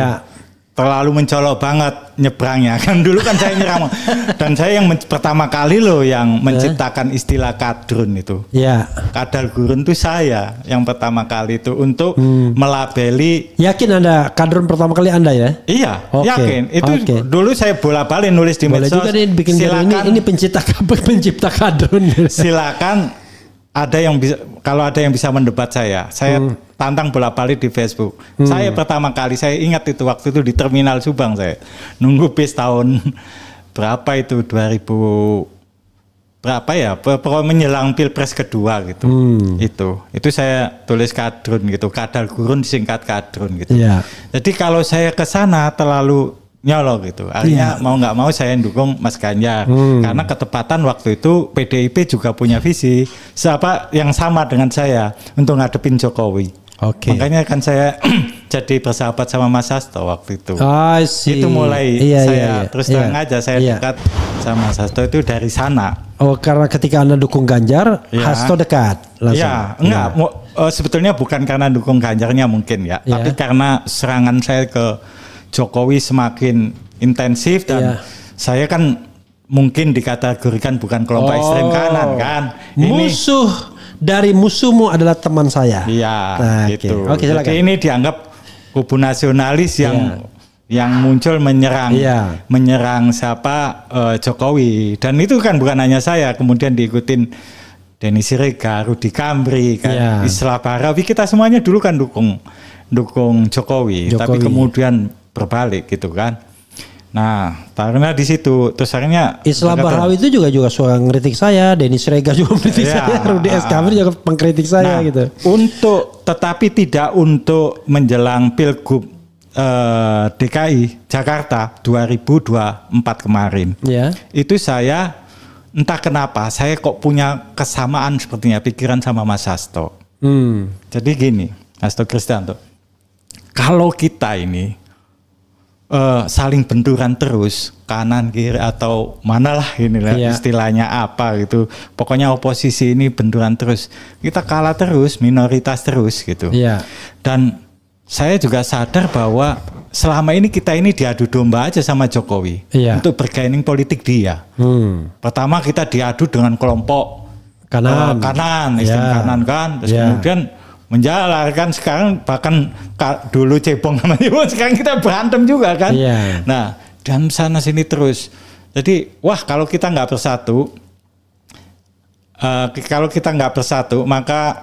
Terlalu mencolok banget nyebrangnya kan, dulu kan saya nyerang dan saya yang pertama kali loh yang menciptakan istilah kadrun itu. Kadal gurun itu saya yang pertama kali itu untuk melabeli. Yakin Anda kadrun pertama kali Anda ya? Iya, yakin. Itu dulu saya bola-balik nulis di medsos. Boleh juga nih bikin ini pencipta kadrun. Silakan ada yang bisa, kalau ada yang bisa mendebat saya tantang bolak-balik di Facebook. Saya pertama kali, saya ingat itu waktu itu di Terminal Subang saya nunggu bis tahun berapa itu 2000 berapa ya, pokoknya menjelang Pilpres kedua gitu. Itu saya tulis kadrun gitu, kadal gurun disingkat kadrun gitu. Jadi kalau saya ke sana terlalu nyolok gitu. Akhirnya mau nggak mau saya dukung Mas Ganjar karena ketepatan waktu itu PDIP juga punya visi siapa yang sama dengan saya untuk ngadepin Jokowi. Makanya kan saya jadi bersahabat sama Mas Hasto waktu itu. Itu mulai saya terus terang aja saya dekat sama Mas Hasto itu dari sana. Karena ketika Anda dukung Ganjar, Hasto dekat langsung. Sebetulnya bukan karena dukung Ganjarnya mungkin ya, tapi karena serangan saya ke Jokowi semakin intensif dan saya kan mungkin dikategorikan bukan kelompok ekstrem kanan kan. Musuh dari musuhmu adalah teman saya. Gitu. Jadi ini dianggap kubu nasionalis yang muncul menyerang siapa Jokowi, dan itu kan bukan hanya saya, kemudian diikutin Denny Sirega, Rudy Kambri, kan, Islah Barawi, kita semuanya dulu kan dukung Jokowi, tapi kemudian berbalik gitu kan. Nah, karena di situ terus akhirnya Islah Barawi itu juga suka ngeritik saya, Denny Sirega juga mengkritik saya, Rudy Kambri juga pengkritik saya gitu. Tetapi tidak untuk menjelang Pilgub DKI Jakarta 2024 kemarin. Itu saya entah kenapa saya kok punya kesamaan sepertinya pikiran sama Mas Hasto. Jadi gini, Hasto Kristianto, kalau kita ini saling benturan terus kanan kiri atau manalah inilah istilahnya apa gitu, pokoknya oposisi ini benturan terus, kita kalah terus, minoritas terus gitu. Dan saya juga sadar bahwa selama ini kita ini diadu domba aja sama Jokowi untuk bergaining politik dia. Pertama kita diadu dengan kelompok kanan, ekstrem kanan kan, terus kemudian menjalar kan, sekarang bahkan dulu cebong namanya, sekarang kita berantem juga kan. Nah, dan sana sini terus. Jadi kalau kita nggak bersatu, maka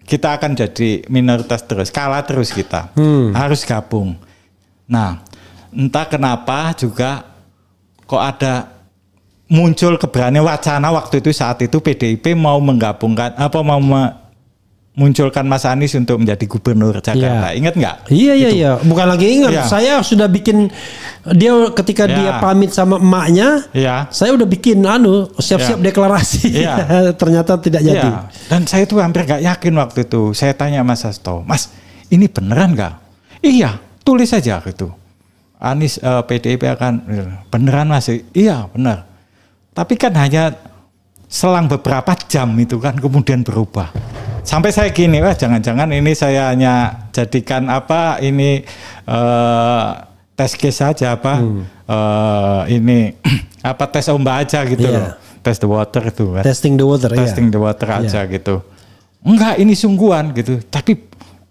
kita akan jadi minoritas terus, kalah terus kita. Harus gabung. Nah, entah kenapa juga kok ada muncul keberanian wacana waktu itu, saat itu PDIP mau menggabungkan munculkan Mas Anies untuk menjadi gubernur Jakarta. Ingat nggak? Iya. Bukan lagi ingat. Saya sudah bikin dia ketika dia pamit sama emaknya. Saya udah bikin siap-siap deklarasi. Ternyata tidak jadi. Dan saya tuh hampir nggak yakin waktu itu. Saya tanya Mas Hasto, Mas, ini beneran nggak? Iya, tulis aja gitu. Anies PDIP akan beneran masih iya benar. Tapi kan hanya selang beberapa jam itu kan kemudian berubah. Sampai saya gini, wah jangan-jangan ini saya hanya jadikan apa ini tes case saja apa ini apa tes ombak aja gitu loh. Test the water itu kan. Testing the water. Testing the water aja gitu. Enggak, ini sungguhan gitu. Tapi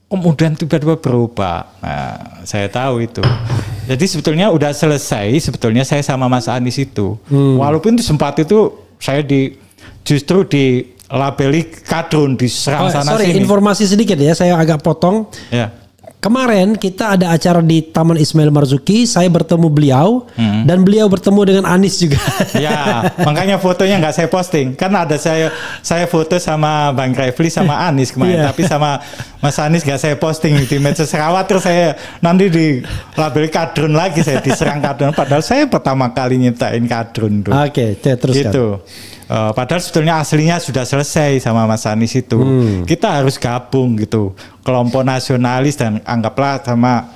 kemudian tiba-tiba berubah. Nah, saya tahu itu. Jadi sebetulnya udah selesai. Sebetulnya saya sama Mas Anies itu. Walaupun sempat itu saya justru di labeli kadrun diserang sana sini. Sorry, informasi sedikit ya. Saya agak potong. Ya. Kemarin kita ada acara di Taman Ismail Marzuki, saya bertemu beliau dan beliau bertemu dengan Anies juga. Ya, makanya fotonya nggak saya posting. Kan ada saya foto sama Bang Refli sama Anies kemarin, tapi sama Mas Anies nggak saya posting di medsos. Khawatir saya nanti di label kadrun lagi, saya diserang kadrun. Padahal saya pertama kali nyiptain kadrun tuh. Oke, teruskan. Gitu. Padahal sebetulnya aslinya sudah selesai sama Mas Anies itu. Kita harus gabung gitu. Kelompok nasionalis dan anggaplah sama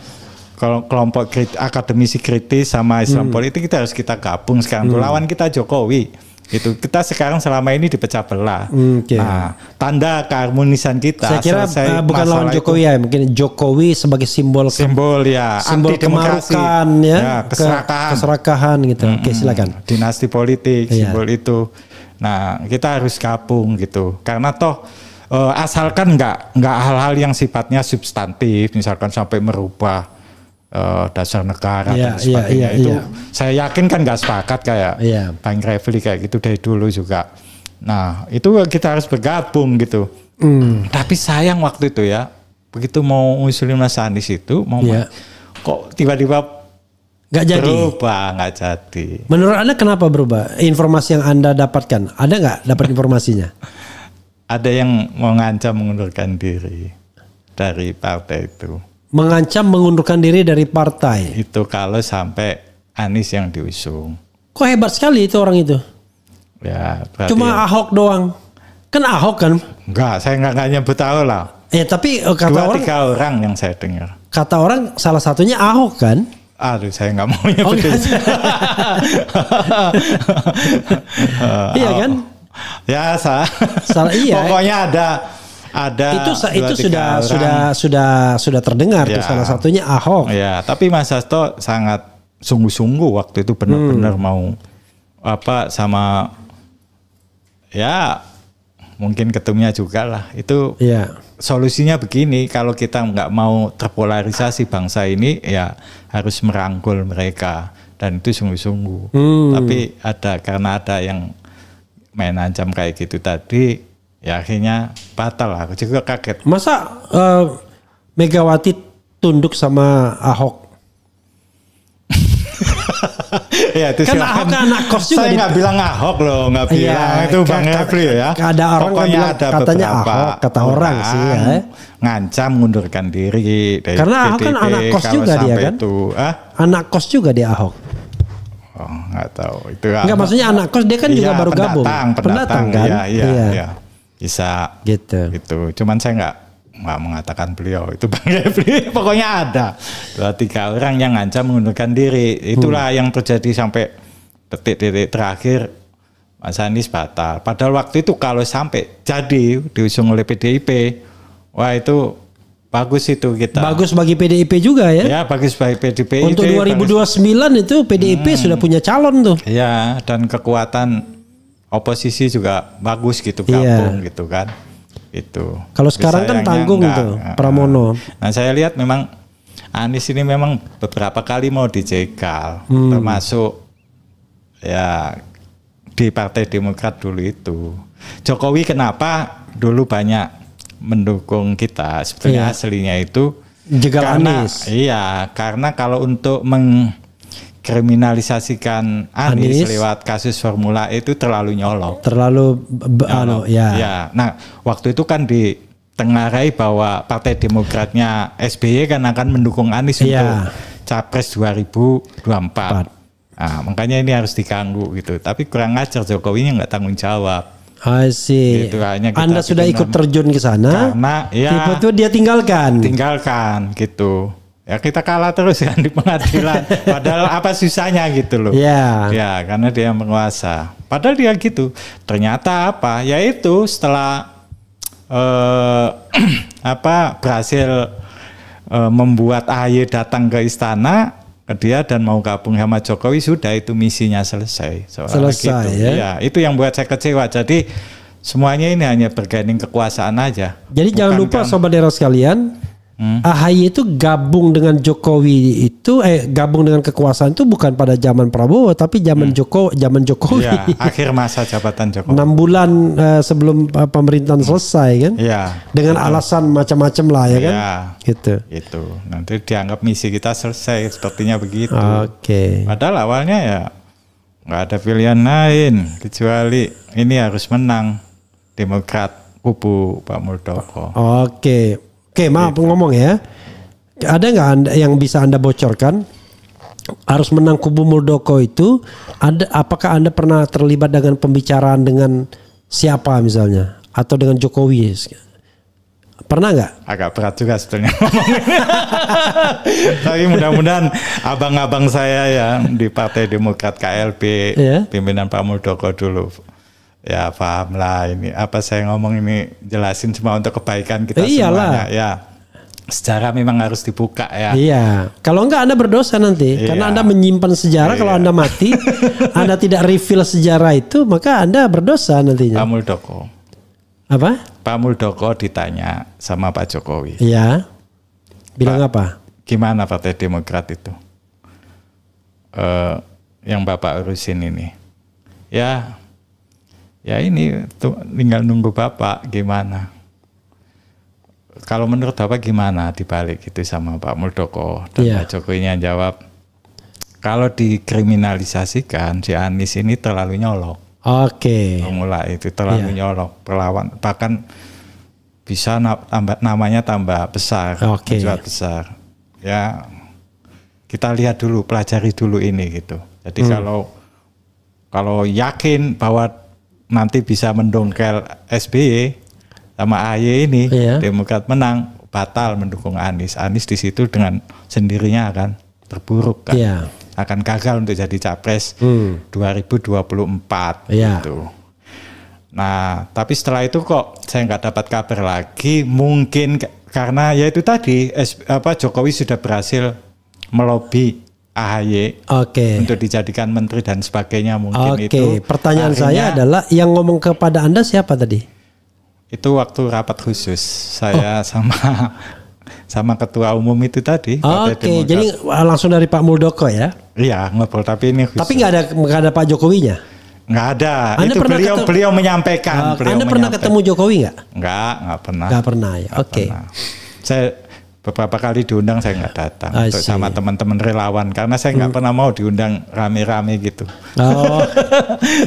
kelompok akademisi kritis sama Islam politik kita harus kita gabung sekarang. Lawan kita Jokowi. Gitu. Kita sekarang selama ini dipecah belah. Nah, tanda keharmonisan kita. Saya kira bukan lawan Jokowi ya, mungkin Jokowi sebagai simbol ya, simbol kemarukan ya, keserakahan gitu. Oke, silakan. Dinasti politik, simbol itu. Nah, kita harus gabung gitu. Karena toh asalkan nggak hal-hal yang sifatnya substantif, misalkan sampai merubah dasar negara dan sebagainya itu saya yakin kan nggak sepakat kayak Bang Refli kayak gitu dari dulu juga. Nah, itu kita harus bergabung gitu. Tapi sayang waktu itu ya, begitu mau ngusulin Mas Anies itu kok tiba-tiba nggak jadi. Berubah, nggak jadi. Menurut Anda kenapa berubah? Informasi yang Anda dapatkan, ada nggak dapat informasinya? Ada yang mengancam mengundurkan diri dari partai itu. Mengancam mengundurkan diri dari partai? Itu kalau sampai Anies yang diusung. Kok hebat sekali itu orang itu? Ya, cuma Ahok doang. Kan Ahok kan? Enggak, saya nggak nyebut Ahok lah. Tapi kata 2-3 orang yang saya dengar. Kata orang salah satunya Ahok kan? Aduh, saya nggak mau nyebut itu. Iya kan? Ya, iya. Pokoknya ada itu sudah terdengar tuh salah satunya Ahok. Ya, tapi Mas Hasto sangat sungguh-sungguh waktu itu benar-benar mau sama ya mungkin ketumnya juga lah. Itu solusinya begini, kalau kita nggak mau terpolarisasi bangsa ini ya harus merangkul mereka dan itu sungguh-sungguh. Tapi karena ada yang main ancam kayak gitu tadi, ya akhirnya batal lah. Aku juga kaget. Masa Megawati tunduk sama Ahok? Ya, itu kan Ahok kan anak kos juga. Saya nggak bilang Ahok loh, nggak bilang itu Bang Refli ya. Ada orang pokoknya bilang, ada katanya Ahok, kata orang sih ya. Ngancam mengundurkan diri dari karena Ahok kan anak kos juga dia kan. Anak kos juga dia Ahok. Oh, nggak tahu itu. Enggak, maksudnya anak kos dia kan juga baru gabung. Pendatang kan. Iya. Bisa gitu. Cuman saya nggak mengatakan beliau itu Bang Refli. Pokoknya ada 2-3 orang yang ngancam mengundurkan diri. Itulah yang terjadi sampai detik-detik terakhir Mas Anies batal. Padahal waktu itu kalau sampai jadi diusung oleh PDIP, wah itu bagus itu kita. Bagus bagi PDIP juga ya. Ya, bagus bagi PDIP. Untuk 2029 itu PDIP sudah punya calon tuh. Ya, dan kekuatan oposisi juga bagus gitu gabung gitu kan. Itu. Kalau sekarang kan tanggung tuh Pramono. Nah, saya lihat memang Anies ini memang beberapa kali mau dijegal, termasuk ya di Partai Demokrat dulu itu. Jokowi kenapa dulu banyak mendukung kita? Sebetulnya aslinya itu jegal Anies. Iya, karena kalau untuk kriminalisasikan Anies lewat kasus Formula E itu terlalu nyolok. Ya. Nah, waktu itu kan ditengarai bahwa Partai Demokratnya SBY kan akan mendukung Anies untuk Capres 2024. Nah, makanya ini harus diganggu gitu. Tapi kurang ajar, Jokowinya nggak tanggung jawab. I see. Gitu, Anda sudah ikut terjun ke sana. Karena tiba-tiba dia tinggalkan gitu. Ya kita kalah terus kan di pengadilan. Padahal apa susahnya gitu loh. Ya. Ya karena dia yang menguasa. Padahal dia gitu. Ternyata apa? Yaitu setelah berhasil membuat AHY datang ke istana ke dia dan mau gabung sama Jokowi, sudah itu misinya selesai. Selesai gitu. ya. Ya. Itu yang buat saya kecewa. Jadi semuanya ini hanya bergaining kekuasaan aja. Jadi jangan lupa Sobat Era sekalian. AHY itu gabung dengan Jokowi itu gabung dengan kekuasaan itu bukan pada zaman Prabowo tapi zaman Jokowi. Ya, akhir masa jabatan Jokowi. 6 bulan sebelum pemerintahan selesai kan? Ya. Dengan alasan macam-macam lah ya kan? Ya. Gitu. Itu. Nanti dianggap misi kita selesai sepertinya begitu. Oke. Padahal awalnya ya nggak ada pilihan lain kecuali ini harus menang Demokrat kubu Pak Muldoko. Oke, maaf ngomong ya. Ada nggak yang bisa Anda bocorkan? Harus menang kubu Muldoko itu, apakah Anda pernah terlibat dengan pembicaraan dengan siapa misalnya? Atau dengan Jokowi? Pernah nggak? Agak berat juga sebetulnya. Tapi mudah-mudahan abang-abang saya yang di Partai Demokrat KLB, pimpinan Pak Muldoko dulu. Ya paham lah ini apa saya ngomong ini jelasin semua untuk kebaikan kita semuanya ya. Sejarah memang harus dibuka ya. Iya. Kalau enggak Anda berdosa nanti karena Anda menyimpan sejarah. Kalau Anda mati Anda tidak reveal sejarah itu maka Anda berdosa nantinya. Pak Muldoko. Apa? Pak Muldoko ditanya sama Pak Jokowi. Iya. Bilang apa? Gimana Partai Demokrat itu? Yang Bapak urusin ini. Ya ini tuh, tinggal nunggu Bapak gimana. Kalau menurut Bapak gimana dibalik itu sama Pak Muldoko dan Pak Jokowi yang jawab, kalau dikriminalisasikan si Anies ini terlalu nyolok. Mulai itu terlalu nyolok, perlawan, bahkan bisa namanya tambah besar, besar. Ya kita lihat dulu, pelajari dulu ini gitu. Jadi kalau yakin bahwa nanti bisa mendongkel SBY sama AHY ini, Demokrat menang, batal mendukung Anies. Anies di situ dengan sendirinya akan terburuk kan, akan gagal untuk jadi capres 2024 gitu. Nah, tapi setelah itu kok saya nggak dapat kabar lagi, mungkin karena ya itu tadi Jokowi sudah berhasil melobi AHY untuk dijadikan menteri dan sebagainya mungkin itu. Pertanyaan saya adalah yang ngomong kepada Anda siapa tadi? Itu waktu rapat khusus saya sama ketua umum itu tadi. Jadi langsung dari Pak Muldoko ya? Iya ngobrol tapi ini khusus. Tapi nggak ada Pak Jokowinya? Nggak ada. Anda itu beliau menyampaikan. Anda pernah ketemu Jokowi nggak? Nggak pernah. Nggak pernah ya. Saya beberapa kali diundang saya nggak datang untuk sama teman-teman relawan karena saya nggak pernah mau diundang rame-rame gitu.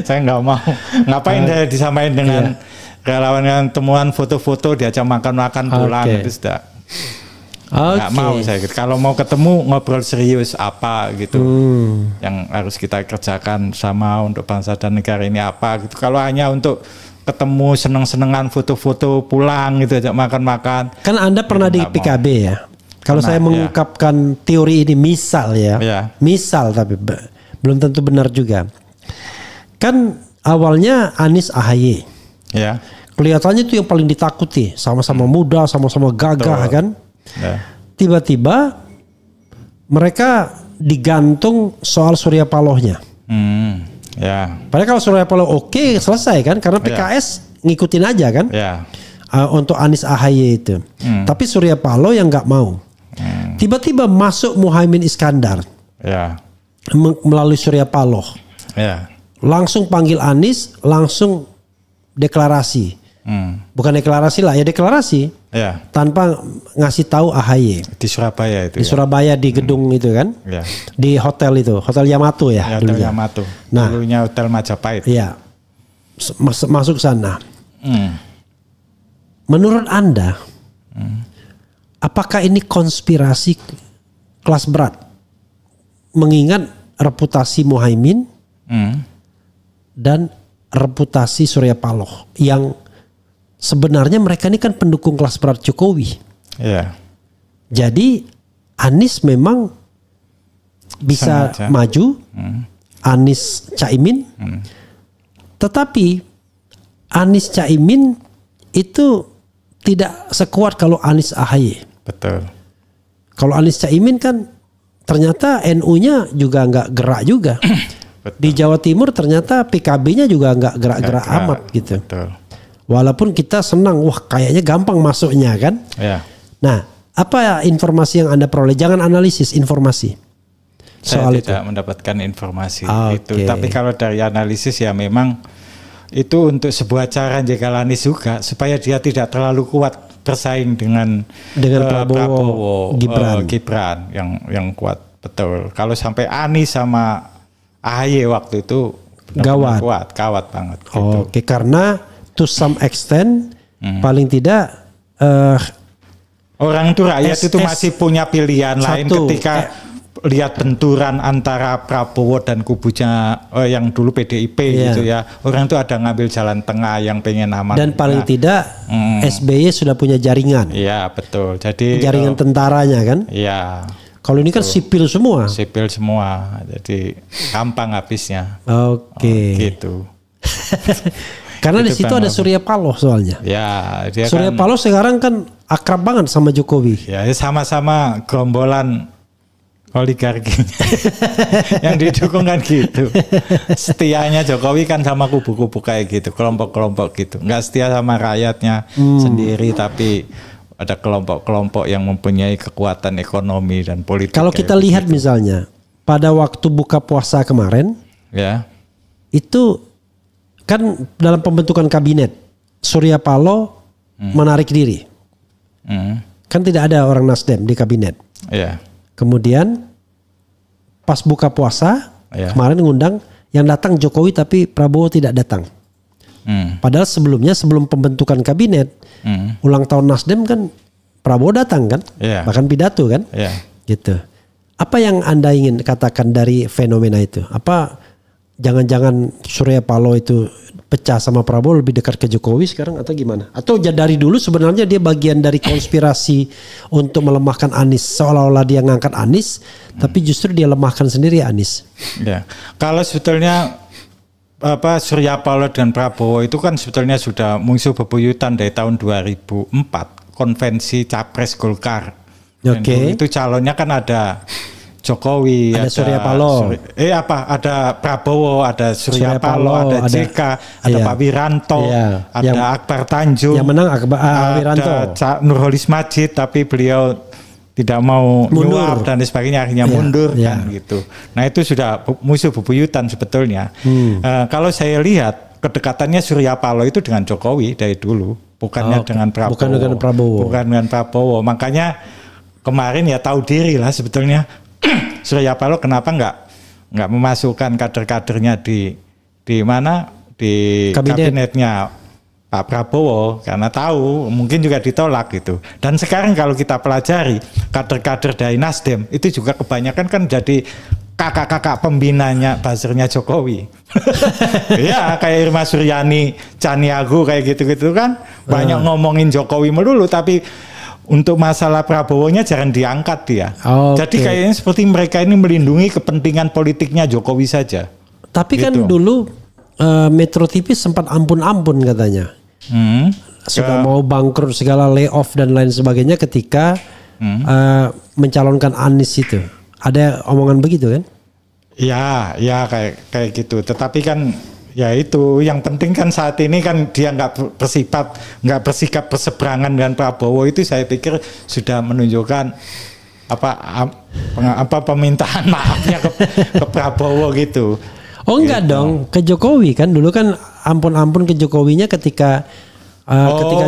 Saya nggak mau. Ngapain saya disamain dengan relawan yang temuan foto-foto diajak makan-makan pulang itu sudah nggak mau saya. Kalau mau ketemu ngobrol serius apa gitu yang harus kita kerjakan sama untuk bangsa dan negara ini apa gitu. Kalau hanya untuk ketemu seneng-senengan foto-foto pulang gitu ajak makan-makan. Kan Anda pernah di PKB ya? Kalau saya mengungkapkan teori ini misal misal tapi belum tentu benar juga. Kan awalnya Anies AHY. Kelihatannya itu yang paling ditakuti, sama-sama muda, sama-sama gagah kan. Tiba-tiba mereka digantung soal Surya Palohnya. Padahal kalau Surya Paloh selesai kan karena PKS ngikutin aja kan untuk Anies AHY itu. Tapi Surya Paloh yang nggak mau. Tiba-tiba masuk Muhaimin Iskandar melalui Surya Paloh. Langsung panggil Anies, langsung deklarasi. Bukan deklarasi lah, ya deklarasi. Tanpa ngasih tahu AHY. Di Surabaya itu. Di Surabaya di gedung itu kan. Di hotel itu, Hotel Yamato ya. Hotel Yamato. Nah, dulunya Hotel Majapahit. Iya. Masuk sana. Menurut Anda, apakah ini konspirasi kelas berat? Mengingat reputasi Muhaimin dan reputasi Surya Paloh yang sebenarnya mereka ini kan pendukung kelas berat Jokowi. Jadi Anies memang bisa maju, Anies Caimin, tetapi Anies Caimin itu tidak sekuat kalau Anies AHY. Betul. Kalau Anies Caimin kan ternyata NU-nya juga nggak gerak juga. Di Jawa Timur ternyata PKB-nya juga nggak gerak-gerak amat gitu. Betul. Walaupun kita senang, wah kayaknya gampang masuknya kan. Ya. Nah, apa informasi yang Anda peroleh? Jangan analisis, informasi. Saya tidak mendapatkan informasi itu. Tapi kalau dari analisis ya memang itu untuk sebuah cara jegal Anies juga supaya dia tidak terlalu kuat bersaing dengan Prabowo Gibran yang kuat. Betul. Kalau sampai Anies sama AHY waktu itu gawat banget. Oke, karena to some extent paling tidak orang itu rakyat itu masih punya pilihan lain ketika lihat benturan antara Prabowo dan kubunya yang dulu PDIP gitu ya. Orang itu ada ngambil jalan tengah yang pengen aman. Dan paling tidak SBY sudah punya jaringan. Iya, betul. Jadi jaringan tentaranya kan? Iya. Kalau ini kan sipil semua. Sipil semua. Jadi gampang habisnya. Oke. Gitu. Karena di situ ada Surya Paloh soalnya. Ya, dia Surya Paloh sekarang kan akrab banget sama Jokowi. Ya, sama-sama gerombolan oligarki yang didukung kan gitu. Setianya Jokowi kan sama kubu-kubu kayak gitu, kelompok-kelompok gitu. Nggak setia sama rakyatnya sendiri, tapi ada kelompok-kelompok yang mempunyai kekuatan ekonomi dan politik. Kalau kita lihat misalnya pada waktu buka puasa kemarin, ya itu kan dalam pembentukan kabinet Surya Paloh menarik diri. Kan tidak ada orang Nasdem di kabinet. Ya. Kemudian pas buka puasa kemarin ngundang yang datang Jokowi tapi Prabowo tidak datang. Padahal sebelumnya sebelum pembentukan kabinet ulang tahun Nasdem kan Prabowo datang kan, bahkan pidato kan, gitu. Apa yang Anda ingin katakan dari fenomena itu? Apa jangan-jangan Surya Paloh itu pecah sama Prabowo lebih dekat ke Jokowi sekarang atau gimana? Atau dari dulu sebenarnya dia bagian dari konspirasi untuk melemahkan Anies, seolah-olah dia ngangkat Anies tapi justru dia lemahkan sendiri Anies. Ya. Kalau sebetulnya Surya Paloh dan Prabowo itu kan sebetulnya sudah musuh bebuyutan dari tahun 2004 konvensi Capres Golkar. Itu calonnya kan ada Jokowi, ada Surya Paloh, ada Prabowo, ada Surya Paloh, ada JK, ada Pak Wiranto, ada Akbar Tanjung, yang menang Wiranto, ada Nurholis Majid, tapi beliau tidak mau nyuap dan sebagainya, akhirnya mundur kan gitu. Nah itu sudah musuh bebuyutan sebetulnya. Kalau saya lihat kedekatannya Surya Paloh itu dengan Jokowi dari dulu, bukannya dengan Prabowo. Bukan dengan Prabowo. Makanya kemarin ya tahu diri lah sebetulnya. Surya Paloh kenapa nggak memasukkan kader-kadernya di mana di kabinetnya Pak Prabowo, karena tahu mungkin juga ditolak gitu. Dan sekarang kalau kita pelajari kader-kader dari Nasdem itu juga kebanyakan kan jadi kakak-kakak pembinanya buzzernya Jokowi. Ya kayak Irma Suryani, Caniago kayak gitu-gitu kan banyak ngomongin Jokowi melulu, tapi untuk masalah Prabowo-nya jangan diangkat dia. Jadi kayaknya seperti mereka ini melindungi kepentingan politiknya Jokowi saja. Tapi kan dulu Metro TV sempat ampun-ampun katanya. Sudah mau bangkrut segala, layoff dan lain sebagainya ketika mencalonkan Anies itu. Ada omongan begitu kan? Ya kayak gitu. Tetapi kan ya itu yang penting kan saat ini kan dia nggak bersikap berseberangan dengan Prabowo, itu saya pikir sudah menunjukkan apa permintaan maafnya ke Prabowo gitu. Enggak dong, ke Jokowi kan dulu kan ampun-ampun ke Jokowinya ketika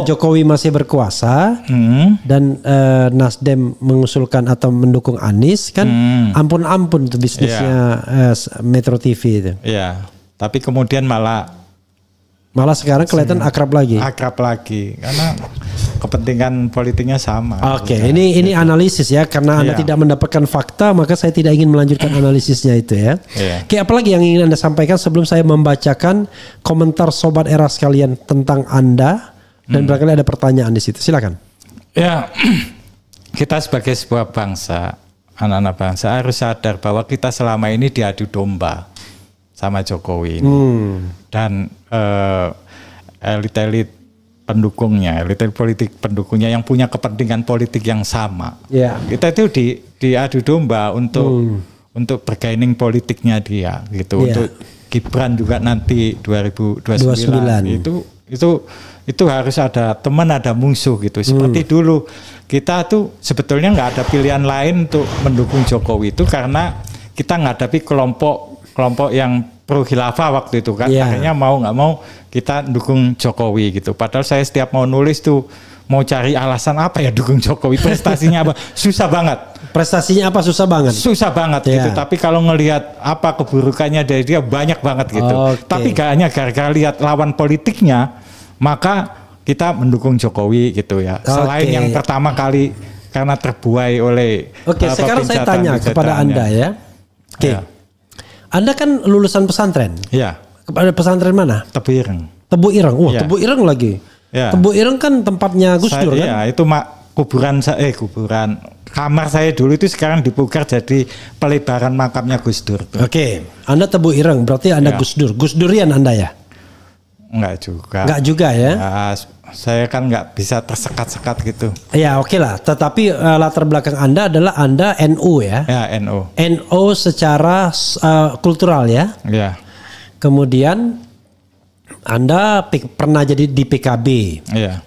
Jokowi masih berkuasa dan Nasdem mengusulkan atau mendukung Anies kan ampun-ampun tuh bisnisnya Metro TV itu. Iya. Tapi kemudian malah sekarang kelihatan akrab lagi karena kepentingan politiknya sama. Ini analisis ya, karena Anda tidak mendapatkan fakta maka saya tidak ingin melanjutkan analisisnya itu ya. Oke, apalagi yang ingin Anda sampaikan sebelum saya membacakan komentar sobat era sekalian tentang Anda dan barangkali ada pertanyaan di situ. Silakan. Ya. kita sebagai sebuah bangsa, anak-anak bangsa harus sadar bahwa kita selama ini diadu domba sama Jokowi ini. Dan elit-elit pendukungnya, elit politik pendukungnya yang punya kepentingan politik yang sama. Kita itu diadu domba untuk bergaining politiknya dia gitu. Untuk Gibran juga nanti 2029 itu harus ada teman, ada musuh gitu. Seperti dulu kita tuh sebetulnya nggak ada pilihan lain untuk mendukung Jokowi itu karena kita menghadapi kelompok yang pro khilafah waktu itu kan. Akhirnya mau nggak mau kita dukung Jokowi gitu. Padahal saya setiap mau nulis tuh mau cari alasan apa ya dukung Jokowi, prestasinya apa, susah banget. Prestasinya apa susah banget? Susah banget gitu. Tapi kalau ngelihat apa keburukannya dari dia banyak banget gitu. Tapi gak hanya gara-gara lihat lawan politiknya, maka kita mendukung Jokowi gitu ya. Selain yang pertama kali karena terbuai oleh sekarang saya tanya kepada Anda ya. Anda kan lulusan pesantren. Kepada pesantren mana? Tebu Ireng. Tebu Ireng. Tebu Ireng lagi. Tebu Ireng kan tempatnya Gus Dur kan? Itu kuburan kamar saya dulu itu sekarang dipugar jadi pelebaran makamnya Gus Dur. Anda Tebu Ireng berarti Anda Gus Dur. Gus Durian Anda ya? Enggak juga. Enggak juga ya? Saya kan nggak bisa tersekat-sekat gitu. Ya oke lah. Tetapi latar belakang Anda adalah Anda NU ya? Ya NU. NU secara kultural ya? Ya. Kemudian Anda pernah jadi di PKB.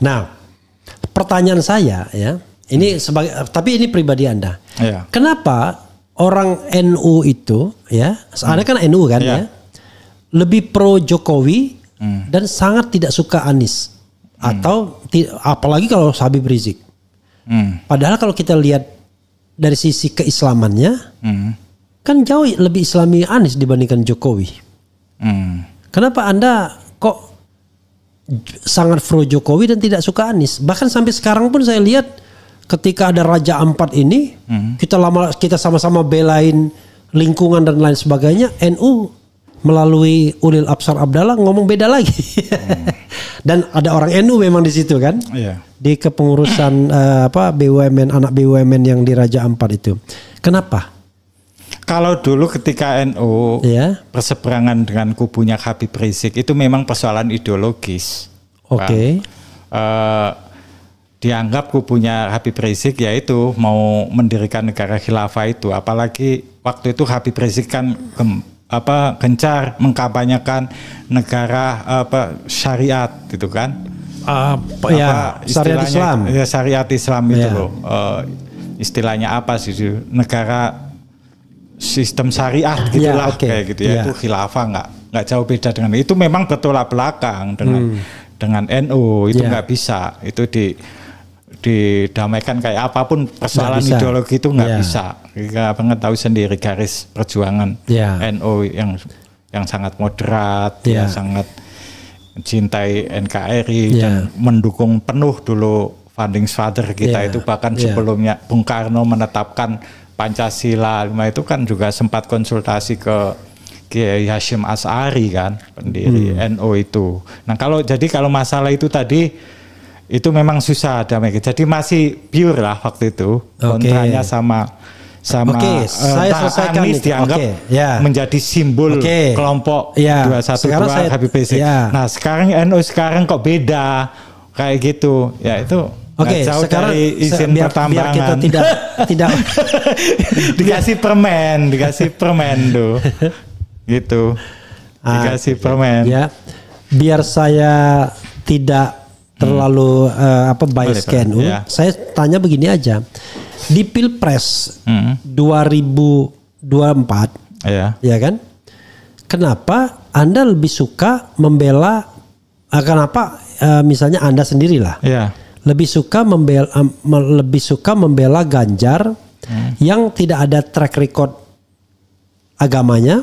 Nah, pertanyaan saya ya, ini tapi ini pribadi Anda. Kenapa orang NU itu ya, Anda kan NU kan ya, lebih pro Jokowi dan sangat tidak suka Anies atau apalagi kalau Habib Rizik. Padahal kalau kita lihat dari sisi keislamannya, kan jauh lebih Islami Anies dibandingkan Jokowi. Kenapa Anda kok sangat pro Jokowi dan tidak suka Anies? Bahkan sampai sekarang pun saya lihat ketika ada Raja Ampat ini, kita sama-sama belain lingkungan dan lain sebagainya. NU melalui Ulil Absar Abdallah ngomong beda lagi. Dan ada orang NU memang di situ kan? Di kepengurusan BUMN, anak BUMN yang di Raja Ampat itu. Kenapa? Kalau dulu ketika NU berseberangan dengan kubunya Habib Rizik itu memang persoalan ideologis. Dianggap kubunya Habib Rizik yaitu mau mendirikan negara khilafah itu. Apalagi waktu itu Habib Rizik kan gencar mengkampanyekan negara syariat gitu kan. Syariat Islam. Ya syariat Islam itu loh. Istilahnya apa sih? Negara sistem syariah gitulah kayak gitu ya. Itu khilafah nggak jauh beda dengan itu. Memang bertolak belakang dengan NU itu nggak bisa. Itu didamaikan kayak apapun persoalan ideologi itu nggak bisa. Kita banget tahu sendiri garis perjuangan NU yang sangat moderat, yang sangat mencintai NKRI dan mendukung penuh dulu founding father kita itu bahkan sebelumnya Bung Karno menetapkan Pancasila itu kan juga sempat konsultasi ke Kiai Hasyim Asy'ari kan pendiri NU itu. Nah kalau masalah itu tadi itu memang susah damai. Jadi masih pure lah waktu itu kontranya sama Anies dianggap menjadi simbol kelompok 212 Habib Rizik. Nah sekarang NU sekarang kok beda kayak gitu ya itu. Jauh sekarang dari izin pertambangan. Biar kita tidak dikasih permen tuh. Gitu. Dikasih permen. Ya. Biar saya tidak terlalu bias ke NU. Saya tanya begini aja. Di Pilpres 2024 ya kan? Kenapa Anda lebih suka membela misalnya Anda sendirilah. Lebih suka membela Ganjar yang tidak ada track record agamanya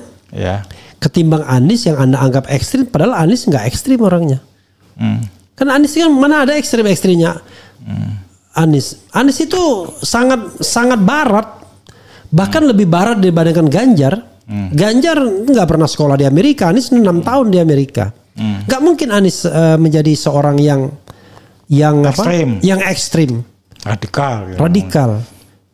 ketimbang Anies yang Anda anggap ekstrim, padahal Anies nggak ekstrim orangnya. Kan Anies kan mana ada ekstrim-ekstrimnya. Anies itu sangat barat, bahkan lebih barat dibandingkan Ganjar. Ganjar nggak pernah sekolah di Amerika, Anies 6 tahun di Amerika. Nggak mungkin Anies menjadi seorang yang ekstrim. Radikal.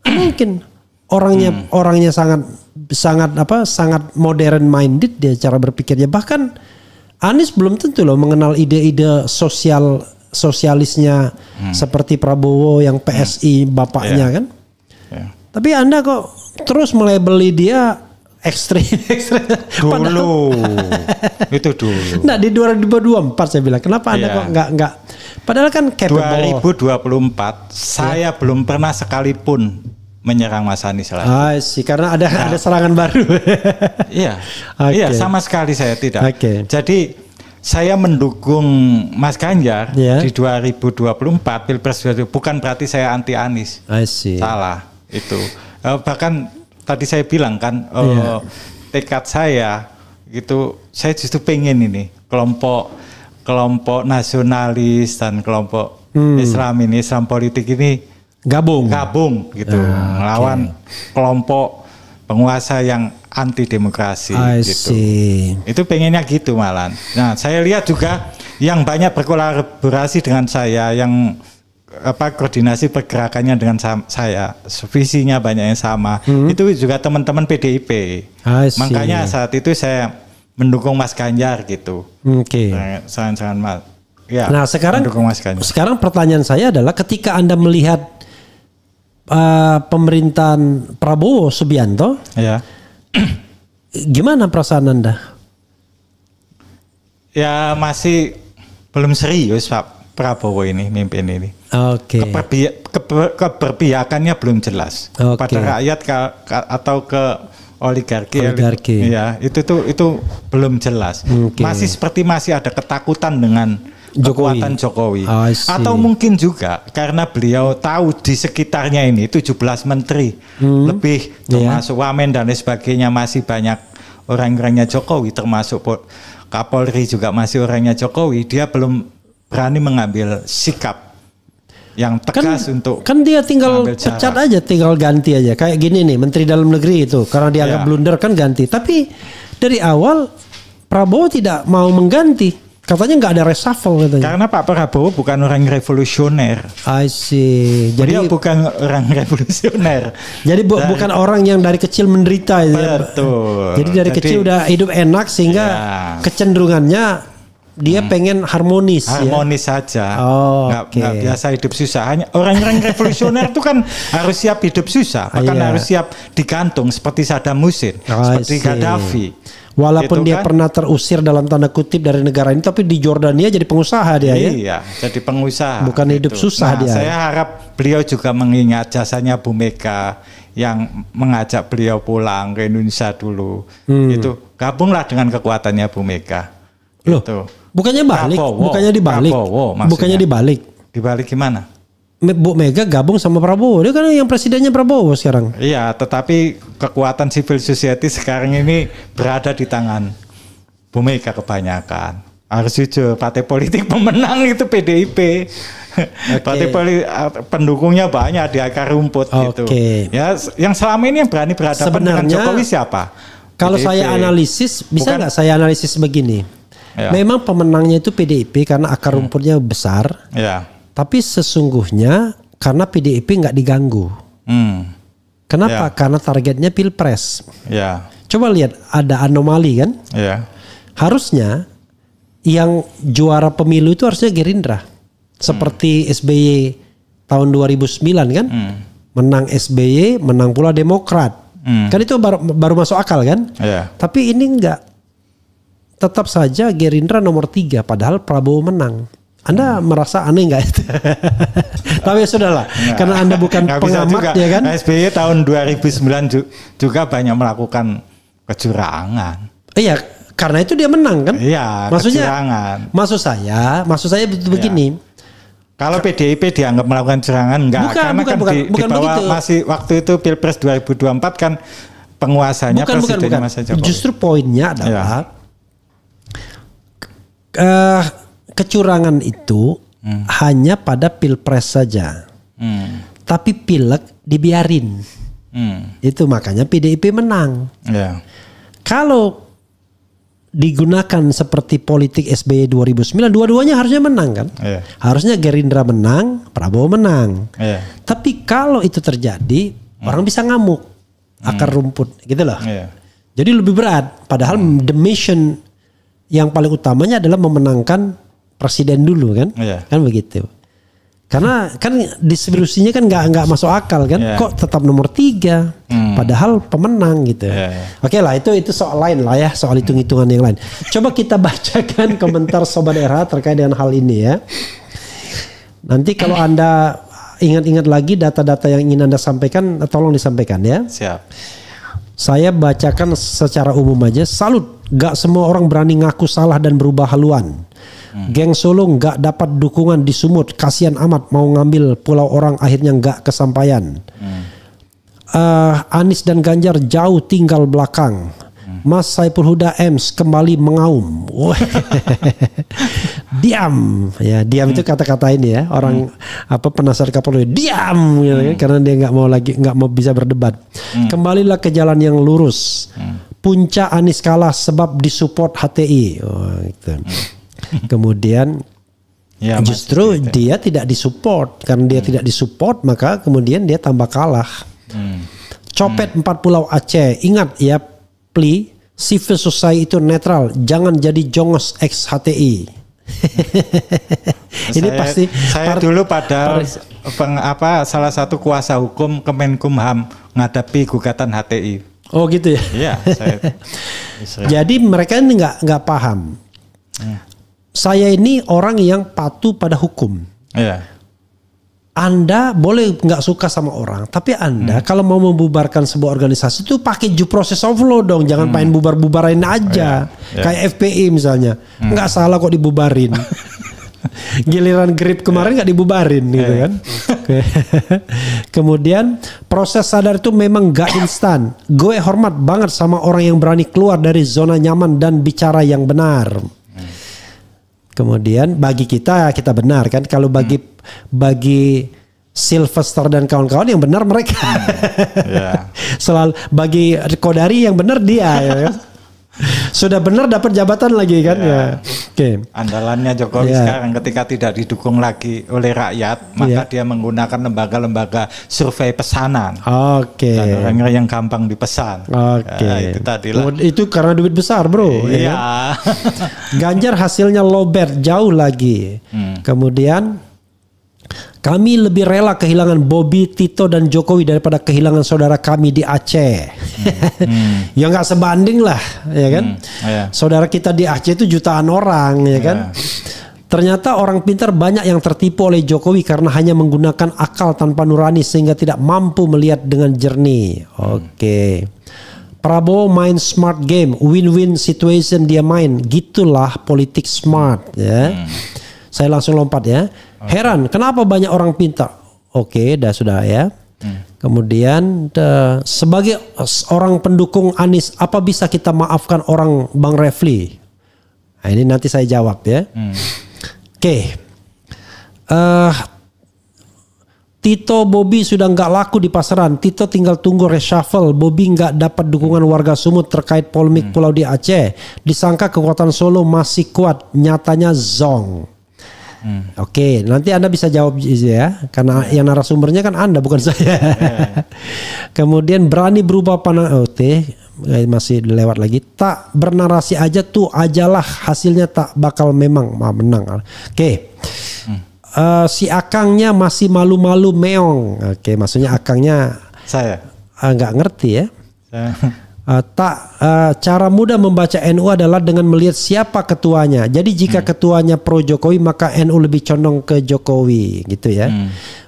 Mungkin orangnya sangat modern minded dia cara berpikirnya. Bahkan Anies belum tentu loh mengenal ide-ide sosialisnya seperti Prabowo yang PSI bapaknya kan. Tapi Anda kok terus melabeli dia ekstrim. Dulu. Itu dulu. Nah di 2024 saya bilang kenapa Anda kok nggak padahal kan capable. 2024 saya belum pernah sekalipun menyerang Mas Anies lagi. Sih karena ada serangan baru. Iya. Iya, sama sekali saya tidak. Jadi saya mendukung Mas Ganjar di 2024 Pilpres bukan berarti saya anti Anies. Salah itu. Bahkan tadi saya bilang kan tekad saya gitu, saya justru pengen ini kelompok nasionalis dan kelompok Islam politik ini gabung gitu melawan kelompok penguasa yang anti demokrasi gitu. Itu pengennya gitu malah. Nah, saya lihat juga yang banyak berkolaborasi dengan saya, yang koordinasi pergerakannya dengan saya, visinya banyak yang sama. Itu juga teman-teman PDIP. Makanya saat itu saya mendukung Mas Ganjar gitu. Sangat Mas. Ya, nah, sekarang pertanyaan saya adalah ketika Anda melihat pemerintahan Prabowo Subianto, gimana perasaan Anda? Ya masih belum serius Pak Prabowo ini mimpin ini. Keberpihakannya belum jelas pada rakyat atau ke oligarki. Ya itu belum jelas. Masih ada ketakutan dengan kekuatan Jokowi. Atau mungkin juga karena beliau tahu di sekitarnya ini 17 menteri lebih termasuk Wamen dan lain sebagainya masih banyak orang-orangnya Jokowi, termasuk Kapolri juga masih orangnya Jokowi. Dia belum berani mengambil sikap yang tegas untuk dia tinggal pecat aja, tinggal ganti aja kayak gini nih Menteri Dalam Negeri itu karena dianggap blunder kan ganti. Tapi dari awal Prabowo tidak mau mengganti. Katanya nggak ada reshuffle katanya. Karena Pak Prabowo bukan orang revolusioner. Jadi beliau bukan orang revolusioner. Jadi bukan orang yang dari kecil menderita. Betul. Jadi dari kecil udah hidup enak sehingga kecenderungannya dia pengen harmonis. Harmonis saja. Nggak biasa hidup susah. Hanya orang-orang revolusioner itu kan harus siap hidup susah. Bahkan harus siap digantung seperti Saddam Hussein, seperti Gaddafi. Walaupun dia pernah terusir dalam tanda kutip dari negara ini, tapi di Jordania jadi pengusaha dia Iya, jadi pengusaha. Bukan hidup susah dia. Saya harap beliau juga mengingat jasanya Bu Mega yang mengajak beliau pulang ke Indonesia dulu. Itu gabunglah dengan kekuatannya Bu Mega. Loh, bukannya balik? Bukannya dibalik? Dibalik gimana? Bu Mega gabung sama Prabowo, dia kan yang presidennya Prabowo sekarang. Iya, tetapi kekuatan civil society sekarang ini berada di tangan Bu Mega kebanyakan. Harus jujur, partai politik pemenang itu PDIP. Partai politik pendukungnya banyak di akar rumput gitu. Ya, yang selama ini yang berani berhadapan dengan Jokowi siapa? Kalau saya analisis, bisa nggak saya analisis begini? Memang pemenangnya itu PDIP karena akar rumputnya besar. Tapi sesungguhnya karena PDIP nggak diganggu. Kenapa? Karena targetnya Pilpres. Coba lihat ada anomali kan? Harusnya yang juara pemilu itu harusnya Gerindra. Seperti SBY tahun 2009 kan? Menang SBY, menang pula Demokrat. Kan itu baru masuk akal kan? Tapi ini enggak. Tetap saja Gerindra nomor 3 padahal Prabowo menang. Anda merasa aneh nggak itu? Tapi ya sudahlah, karena Anda bukan pengamat ya kan? SBY tahun 2009 juga banyak melakukan kecurangan. Iya, karena itu dia menang kan? Iya, kecurangan. Maksud saya begini. Kalau PDIP dianggap melakukan kecurangan enggak? Bukan begitu. Masih waktu itu Pilpres 2024 kan penguasanya presidennya Mas Jokowi. Justru poinnya adalah kecurangan itu hanya pada Pilpres saja. Tapi Pileg dibiarin. Itu makanya PDIP menang. Kalau digunakan seperti politik SBY 2009, dua-duanya harusnya menang kan? Harusnya Gerindra menang, Prabowo menang. Tapi kalau itu terjadi, orang bisa ngamuk, akar rumput gitu loh. Jadi lebih berat. Padahal the mission yang paling utamanya adalah memenangkan presiden dulu kan? Kan begitu. Karena kan distribusinya kan nggak masuk akal kan? Kok tetap nomor 3? Padahal pemenang gitu. Oke lah, itu soal lain lah ya, soal hitung-hitungan yang lain. Coba kita bacakan komentar Sobat RH terkait dengan hal ini ya. Nanti kalau Anda ingat-ingat lagi data-data yang ingin Anda sampaikan, tolong disampaikan ya. Siap. Saya bacakan secara umum aja. Salut, gak semua orang berani ngaku salah dan berubah haluan. Geng Solo gak dapat dukungan di Sumut, kasihan amat mau ngambil pulau orang akhirnya gak kesampaian. Anies dan Ganjar jauh tinggal belakang. Mas Saiful Huda Ems kembali mengaum. Diam ya, diam itu kata-kata ini ya, orang penasihat Kapolri diam gitu, kan? Karena dia nggak mau bisa berdebat. Kembalilah ke jalan yang lurus. Puncak Anies kalah sebab disupport HTI. Gitu. Kemudian justru dia tidak disupport, karena dia tidak disupport maka kemudian dia tambah kalah. Copet 4 pulau Aceh, ingat ya, civil society itu netral, jangan jadi jongos ex HTI. Ini pasti saya dulu pada salah satu kuasa hukum Kemenkumham menghadapi gugatan HTI. Oh gitu ya. Iya. Jadi mereka ini nggak paham. Saya ini orang yang patuh pada hukum. Iya. Anda boleh nggak suka sama orang, tapi Anda kalau mau membubarkan sebuah organisasi itu pakai due process of law dong, jangan main bubar-bubarin aja. Kayak FPI misalnya, nggak salah kok dibubarin. Giliran grip kemarin nggak dibubarin gitu kan. Kemudian proses sadar itu memang nggak instan. Gue hormat banget sama orang yang berani keluar dari zona nyaman dan bicara yang benar. Kemudian bagi kita benar kan, kalau bagi Sylvester dan kawan-kawan yang benar mereka. Selalu bagi Kodari yang benar dia ya kan? Sudah benar dapat jabatan lagi kan ya. Andalannya Jokowi sekarang ketika tidak didukung lagi oleh rakyat, maka dia menggunakan lembaga-lembaga survei pesanan. Orang yang gampang dipesan. Itu tadi lah. Itu karena duit besar bro. Iya. Ganjar hasilnya lowbat jauh lagi. Kemudian kami lebih rela kehilangan Bobi, Tito dan Jokowi daripada kehilangan saudara kami di Aceh. Ya nggak sebanding lah, ya kan? Saudara kita di Aceh itu jutaan orang, ya kan? Ternyata orang pintar banyak yang tertipu oleh Jokowi karena hanya menggunakan akal tanpa nurani sehingga tidak mampu melihat dengan jernih. Prabowo main smart game, win-win situation dia main, gitulah politik smart, ya. Saya langsung lompat ya. Heran, kenapa banyak orang pintar? Sudah ya. Kemudian sebagai orang pendukung Anies, apa bisa kita maafkan orang Bang Refli? Nah, ini nanti saya jawab ya. Tito Bobi sudah nggak laku di pasaran. Tito tinggal tunggu reshuffle. Bobi nggak dapat dukungan warga Sumut terkait polemik pulau di Aceh. Disangka kekuatan Solo masih kuat, nyatanya zong. Nanti Anda bisa jawab ya, karena yang narasumbernya kan Anda bukan saya. Kemudian berani berubah pandangan. Masih lewat lagi. Tak bernarasi aja tuh ajalah, hasilnya tak bakal memang menang. Si akangnya masih malu-malu meong. Maksudnya akangnya saya nggak ngerti ya. Cara mudah membaca NU adalah dengan melihat siapa ketuanya. Jadi jika ketuanya pro Jokowi maka NU lebih condong ke Jokowi gitu ya.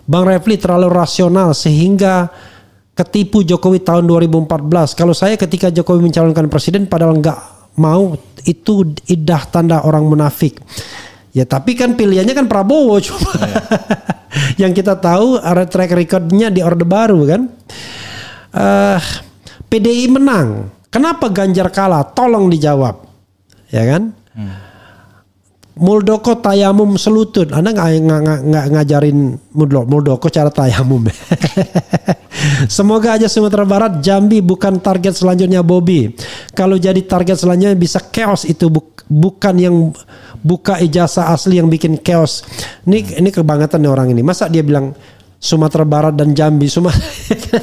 Bang Refli terlalu rasional sehingga ketipu Jokowi tahun 2014. Kalau saya ketika Jokowi mencalonkan presiden padahal nggak mau, itu idah tanda orang munafik. Ya tapi kan pilihannya kan Prabowo cuma. Yang kita tahu track recordnya di Orde Baru kan. PDI menang. Kenapa Ganjar kalah? Tolong dijawab. Ya kan? Muldoko tayamum selutut. Anda nggak ngajarin Muldoko cara tayamum. Semoga aja Sumatera Barat, Jambi bukan target selanjutnya Bobby. Kalau jadi target selanjutnya bisa chaos itu, bukan yang buka ijazah asli yang bikin chaos. Ini kebangetan nih orang ini. Masa dia bilang Sumatera Barat dan Jambi.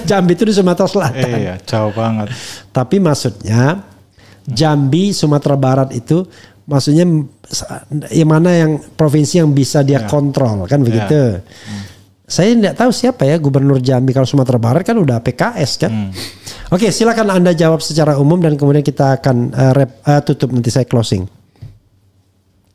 Jambi itu di Sumatera Selatan. Iya, jauh banget. Tapi maksudnya Jambi, Sumatera Barat itu maksudnya yang mana yang provinsi yang bisa dia kontrol kan begitu. Saya tidak tahu siapa ya gubernur Jambi. Kalau Sumatera Barat kan udah PKS kan. Oke, silakan Anda jawab secara umum dan kemudian kita akan tutup, nanti saya closing.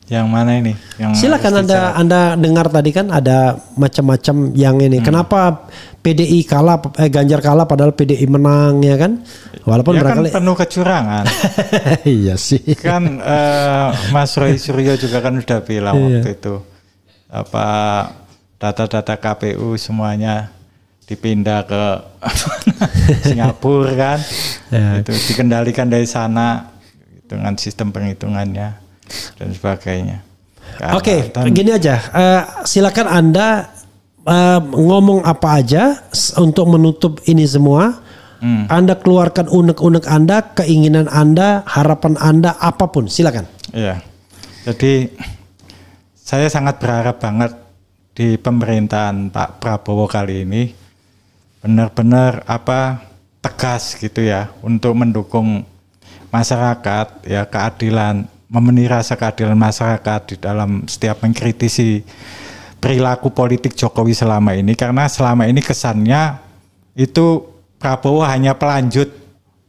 Yang mana ini? Silakan Anda dengar tadi kan ada macam-macam yang ini. Kenapa PDI kalah, Ganjar kalah padahal PDI menang ya kan? Walaupun ya kan penuh kecurangan. Iya sih. Kan Mas Roy Suryo juga kan udah bilang waktu itu apa data-data KPU semuanya dipindah ke Singapura kan? Itu dikendalikan dari sana dengan sistem penghitungannya dan sebagainya. Oke, gini aja. Silakan Anda ngomong apa aja untuk menutup ini semua. Anda keluarkan unek-unek Anda, keinginan Anda, harapan Anda, apapun. Silakan. Iya. Jadi saya sangat berharap banget di pemerintahan Pak Prabowo kali ini benar-benar tegas gitu ya untuk mendukung masyarakat ya, keadilan, memenuhi rasa keadilan masyarakat di dalam setiap mengkritisi perilaku politik Jokowi selama ini, karena selama ini kesannya itu Prabowo hanya pelanjut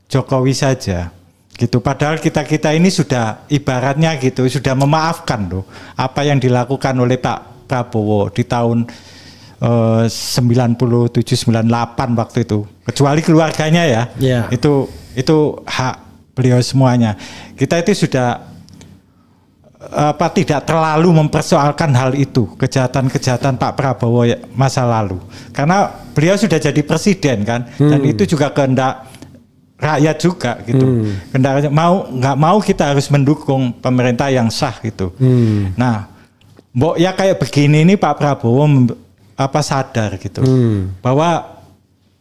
Jokowi saja gitu, padahal kita ini sudah ibaratnya gitu sudah memaafkan loh apa yang dilakukan oleh Pak Prabowo di tahun 97-98 waktu itu, kecuali keluarganya ya. Itu hak beliau semuanya. Kita itu sudah tidak terlalu mempersoalkan hal itu, kejahatan-kejahatan Pak Prabowo masa lalu, karena beliau sudah jadi presiden kan, dan itu juga kehendak rakyat juga gitu. Kehendak nggak mau kita harus mendukung pemerintah yang sah gitu. Nah, ya kayak begini nih Pak Prabowo sadar gitu bahwa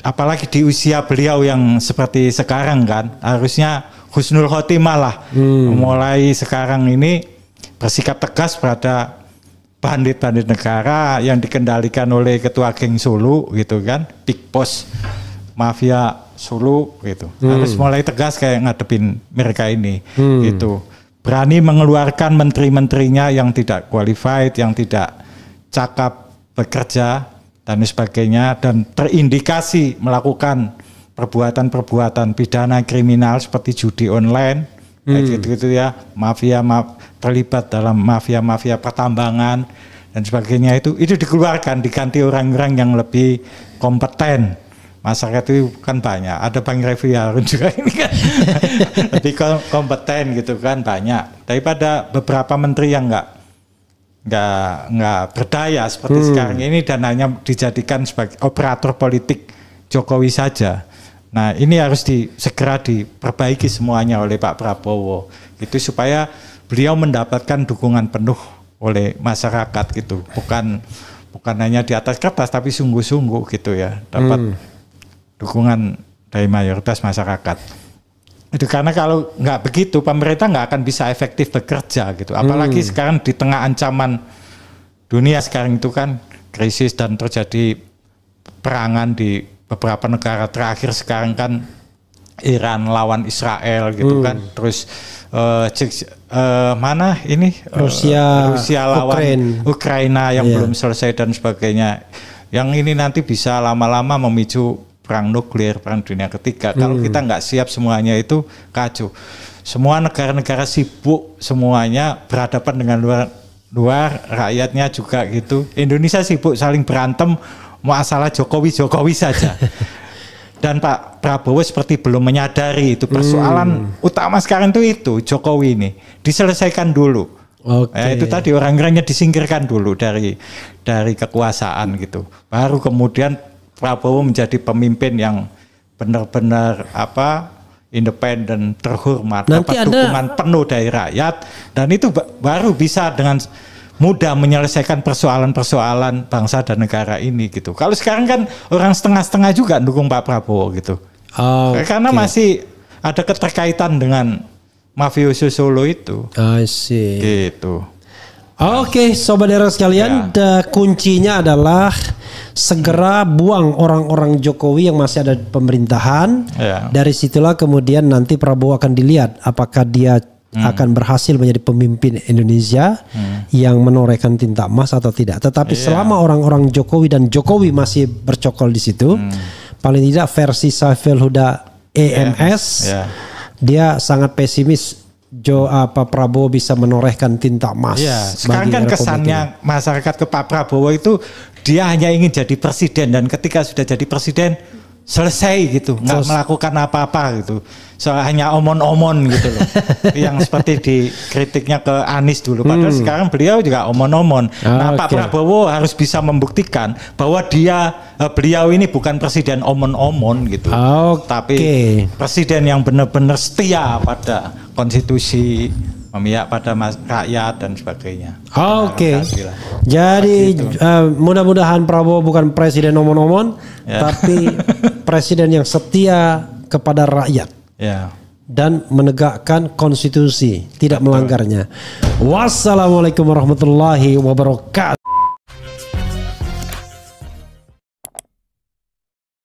apalagi di usia beliau yang seperti sekarang kan, harusnya husnul khotimah lah. Mulai sekarang ini bersikap tegas pada bandit-bandit negara yang dikendalikan oleh ketua geng Solo gitu kan, Big Boss mafia Solo gitu. Harus mulai tegas kayak ngadepin mereka ini gitu. Berani mengeluarkan menteri-menterinya yang tidak qualified, yang tidak cakap bekerja dan sebagainya, dan terindikasi melakukan perbuatan-perbuatan pidana kriminal seperti judi online, kayak gitu ya, terlibat dalam mafia pertambangan dan sebagainya, itu dikeluarkan, diganti orang-orang yang lebih kompeten. Masyarakat itu kan banyak, ada Bang Refli Harun juga ini kan lebih kompeten gitu kan, banyak daripada beberapa menteri yang nggak berdaya seperti sekarang ini dan hanya dijadikan sebagai operator politik Jokowi saja. Nah, ini harus segera diperbaiki semuanya oleh Pak Prabowo gitu, supaya beliau mendapatkan dukungan penuh oleh masyarakat gitu, bukan hanya di atas kertas tapi sungguh-sungguh gitu ya, dapat dukungan dari mayoritas masyarakat. Itu karena kalau nggak begitu pemerintah nggak akan bisa efektif bekerja gitu, apalagi sekarang di tengah ancaman dunia sekarang itu kan krisis dan terjadi perangan di beberapa negara, terakhir sekarang kan Iran lawan Israel gitu kan, terus Rusia lawan Ukraina yang belum selesai dan sebagainya, yang ini nanti bisa lama-lama memicu perang nuklir, perang dunia ketiga. Kalau kita nggak siap semuanya itu kacau. Semua negara-negara sibuk semuanya berhadapan dengan luar rakyatnya juga gitu. Indonesia sibuk saling berantem masalah Jokowi saja. Dan Pak Prabowo seperti belum menyadari itu persoalan utama sekarang itu Jokowi ini diselesaikan dulu. Itu tadi orang-orangnya disingkirkan dulu dari kekuasaan gitu. Baru kemudian Prabowo menjadi pemimpin yang benar-benar independen, terhormat, dapat dukungan penuh dari rakyat, dan itu baru bisa dengan mudah menyelesaikan persoalan-persoalan bangsa dan negara ini gitu. Kalau sekarang kan orang setengah-setengah juga dukung Pak Prabowo gitu. Karena masih ada keterkaitan dengan mafioso Solo itu. I see. Gitu. Oke, sobat daerah sekalian, kuncinya adalah segera buang orang-orang Jokowi yang masih ada di pemerintahan. Dari situlah kemudian nanti Prabowo akan dilihat apakah dia akan berhasil menjadi pemimpin Indonesia yang menorehkan tinta emas atau tidak. Tetapi selama orang-orang Jokowi dan Jokowi masih bercokol di situ, paling tidak versi Saiful Huda EMS, dia sangat pesimis Prabowo bisa menorehkan tinta emas. Sekarang kan kesannya masyarakat ke Pak Prabowo itu dia hanya ingin jadi presiden, dan ketika sudah jadi presiden selesai gitu, nggak melakukan apa-apa gitu. Hanya omon-omon gitu loh. Yang seperti di kritiknya ke Anies dulu. Padahal sekarang beliau juga omon-omon. Pak Prabowo harus bisa membuktikan bahwa beliau ini bukan presiden omon-omon gitu. Tapi presiden yang benar-benar setia pada konstitusi, memihak pada rakyat dan sebagainya. Jadi mudah-mudahan Prabowo bukan presiden omon-omon, tapi presiden yang setia kepada rakyat. Dan menegakkan konstitusi, tidak melanggarnya. Wassalamualaikum warahmatullahi wabarakatuh.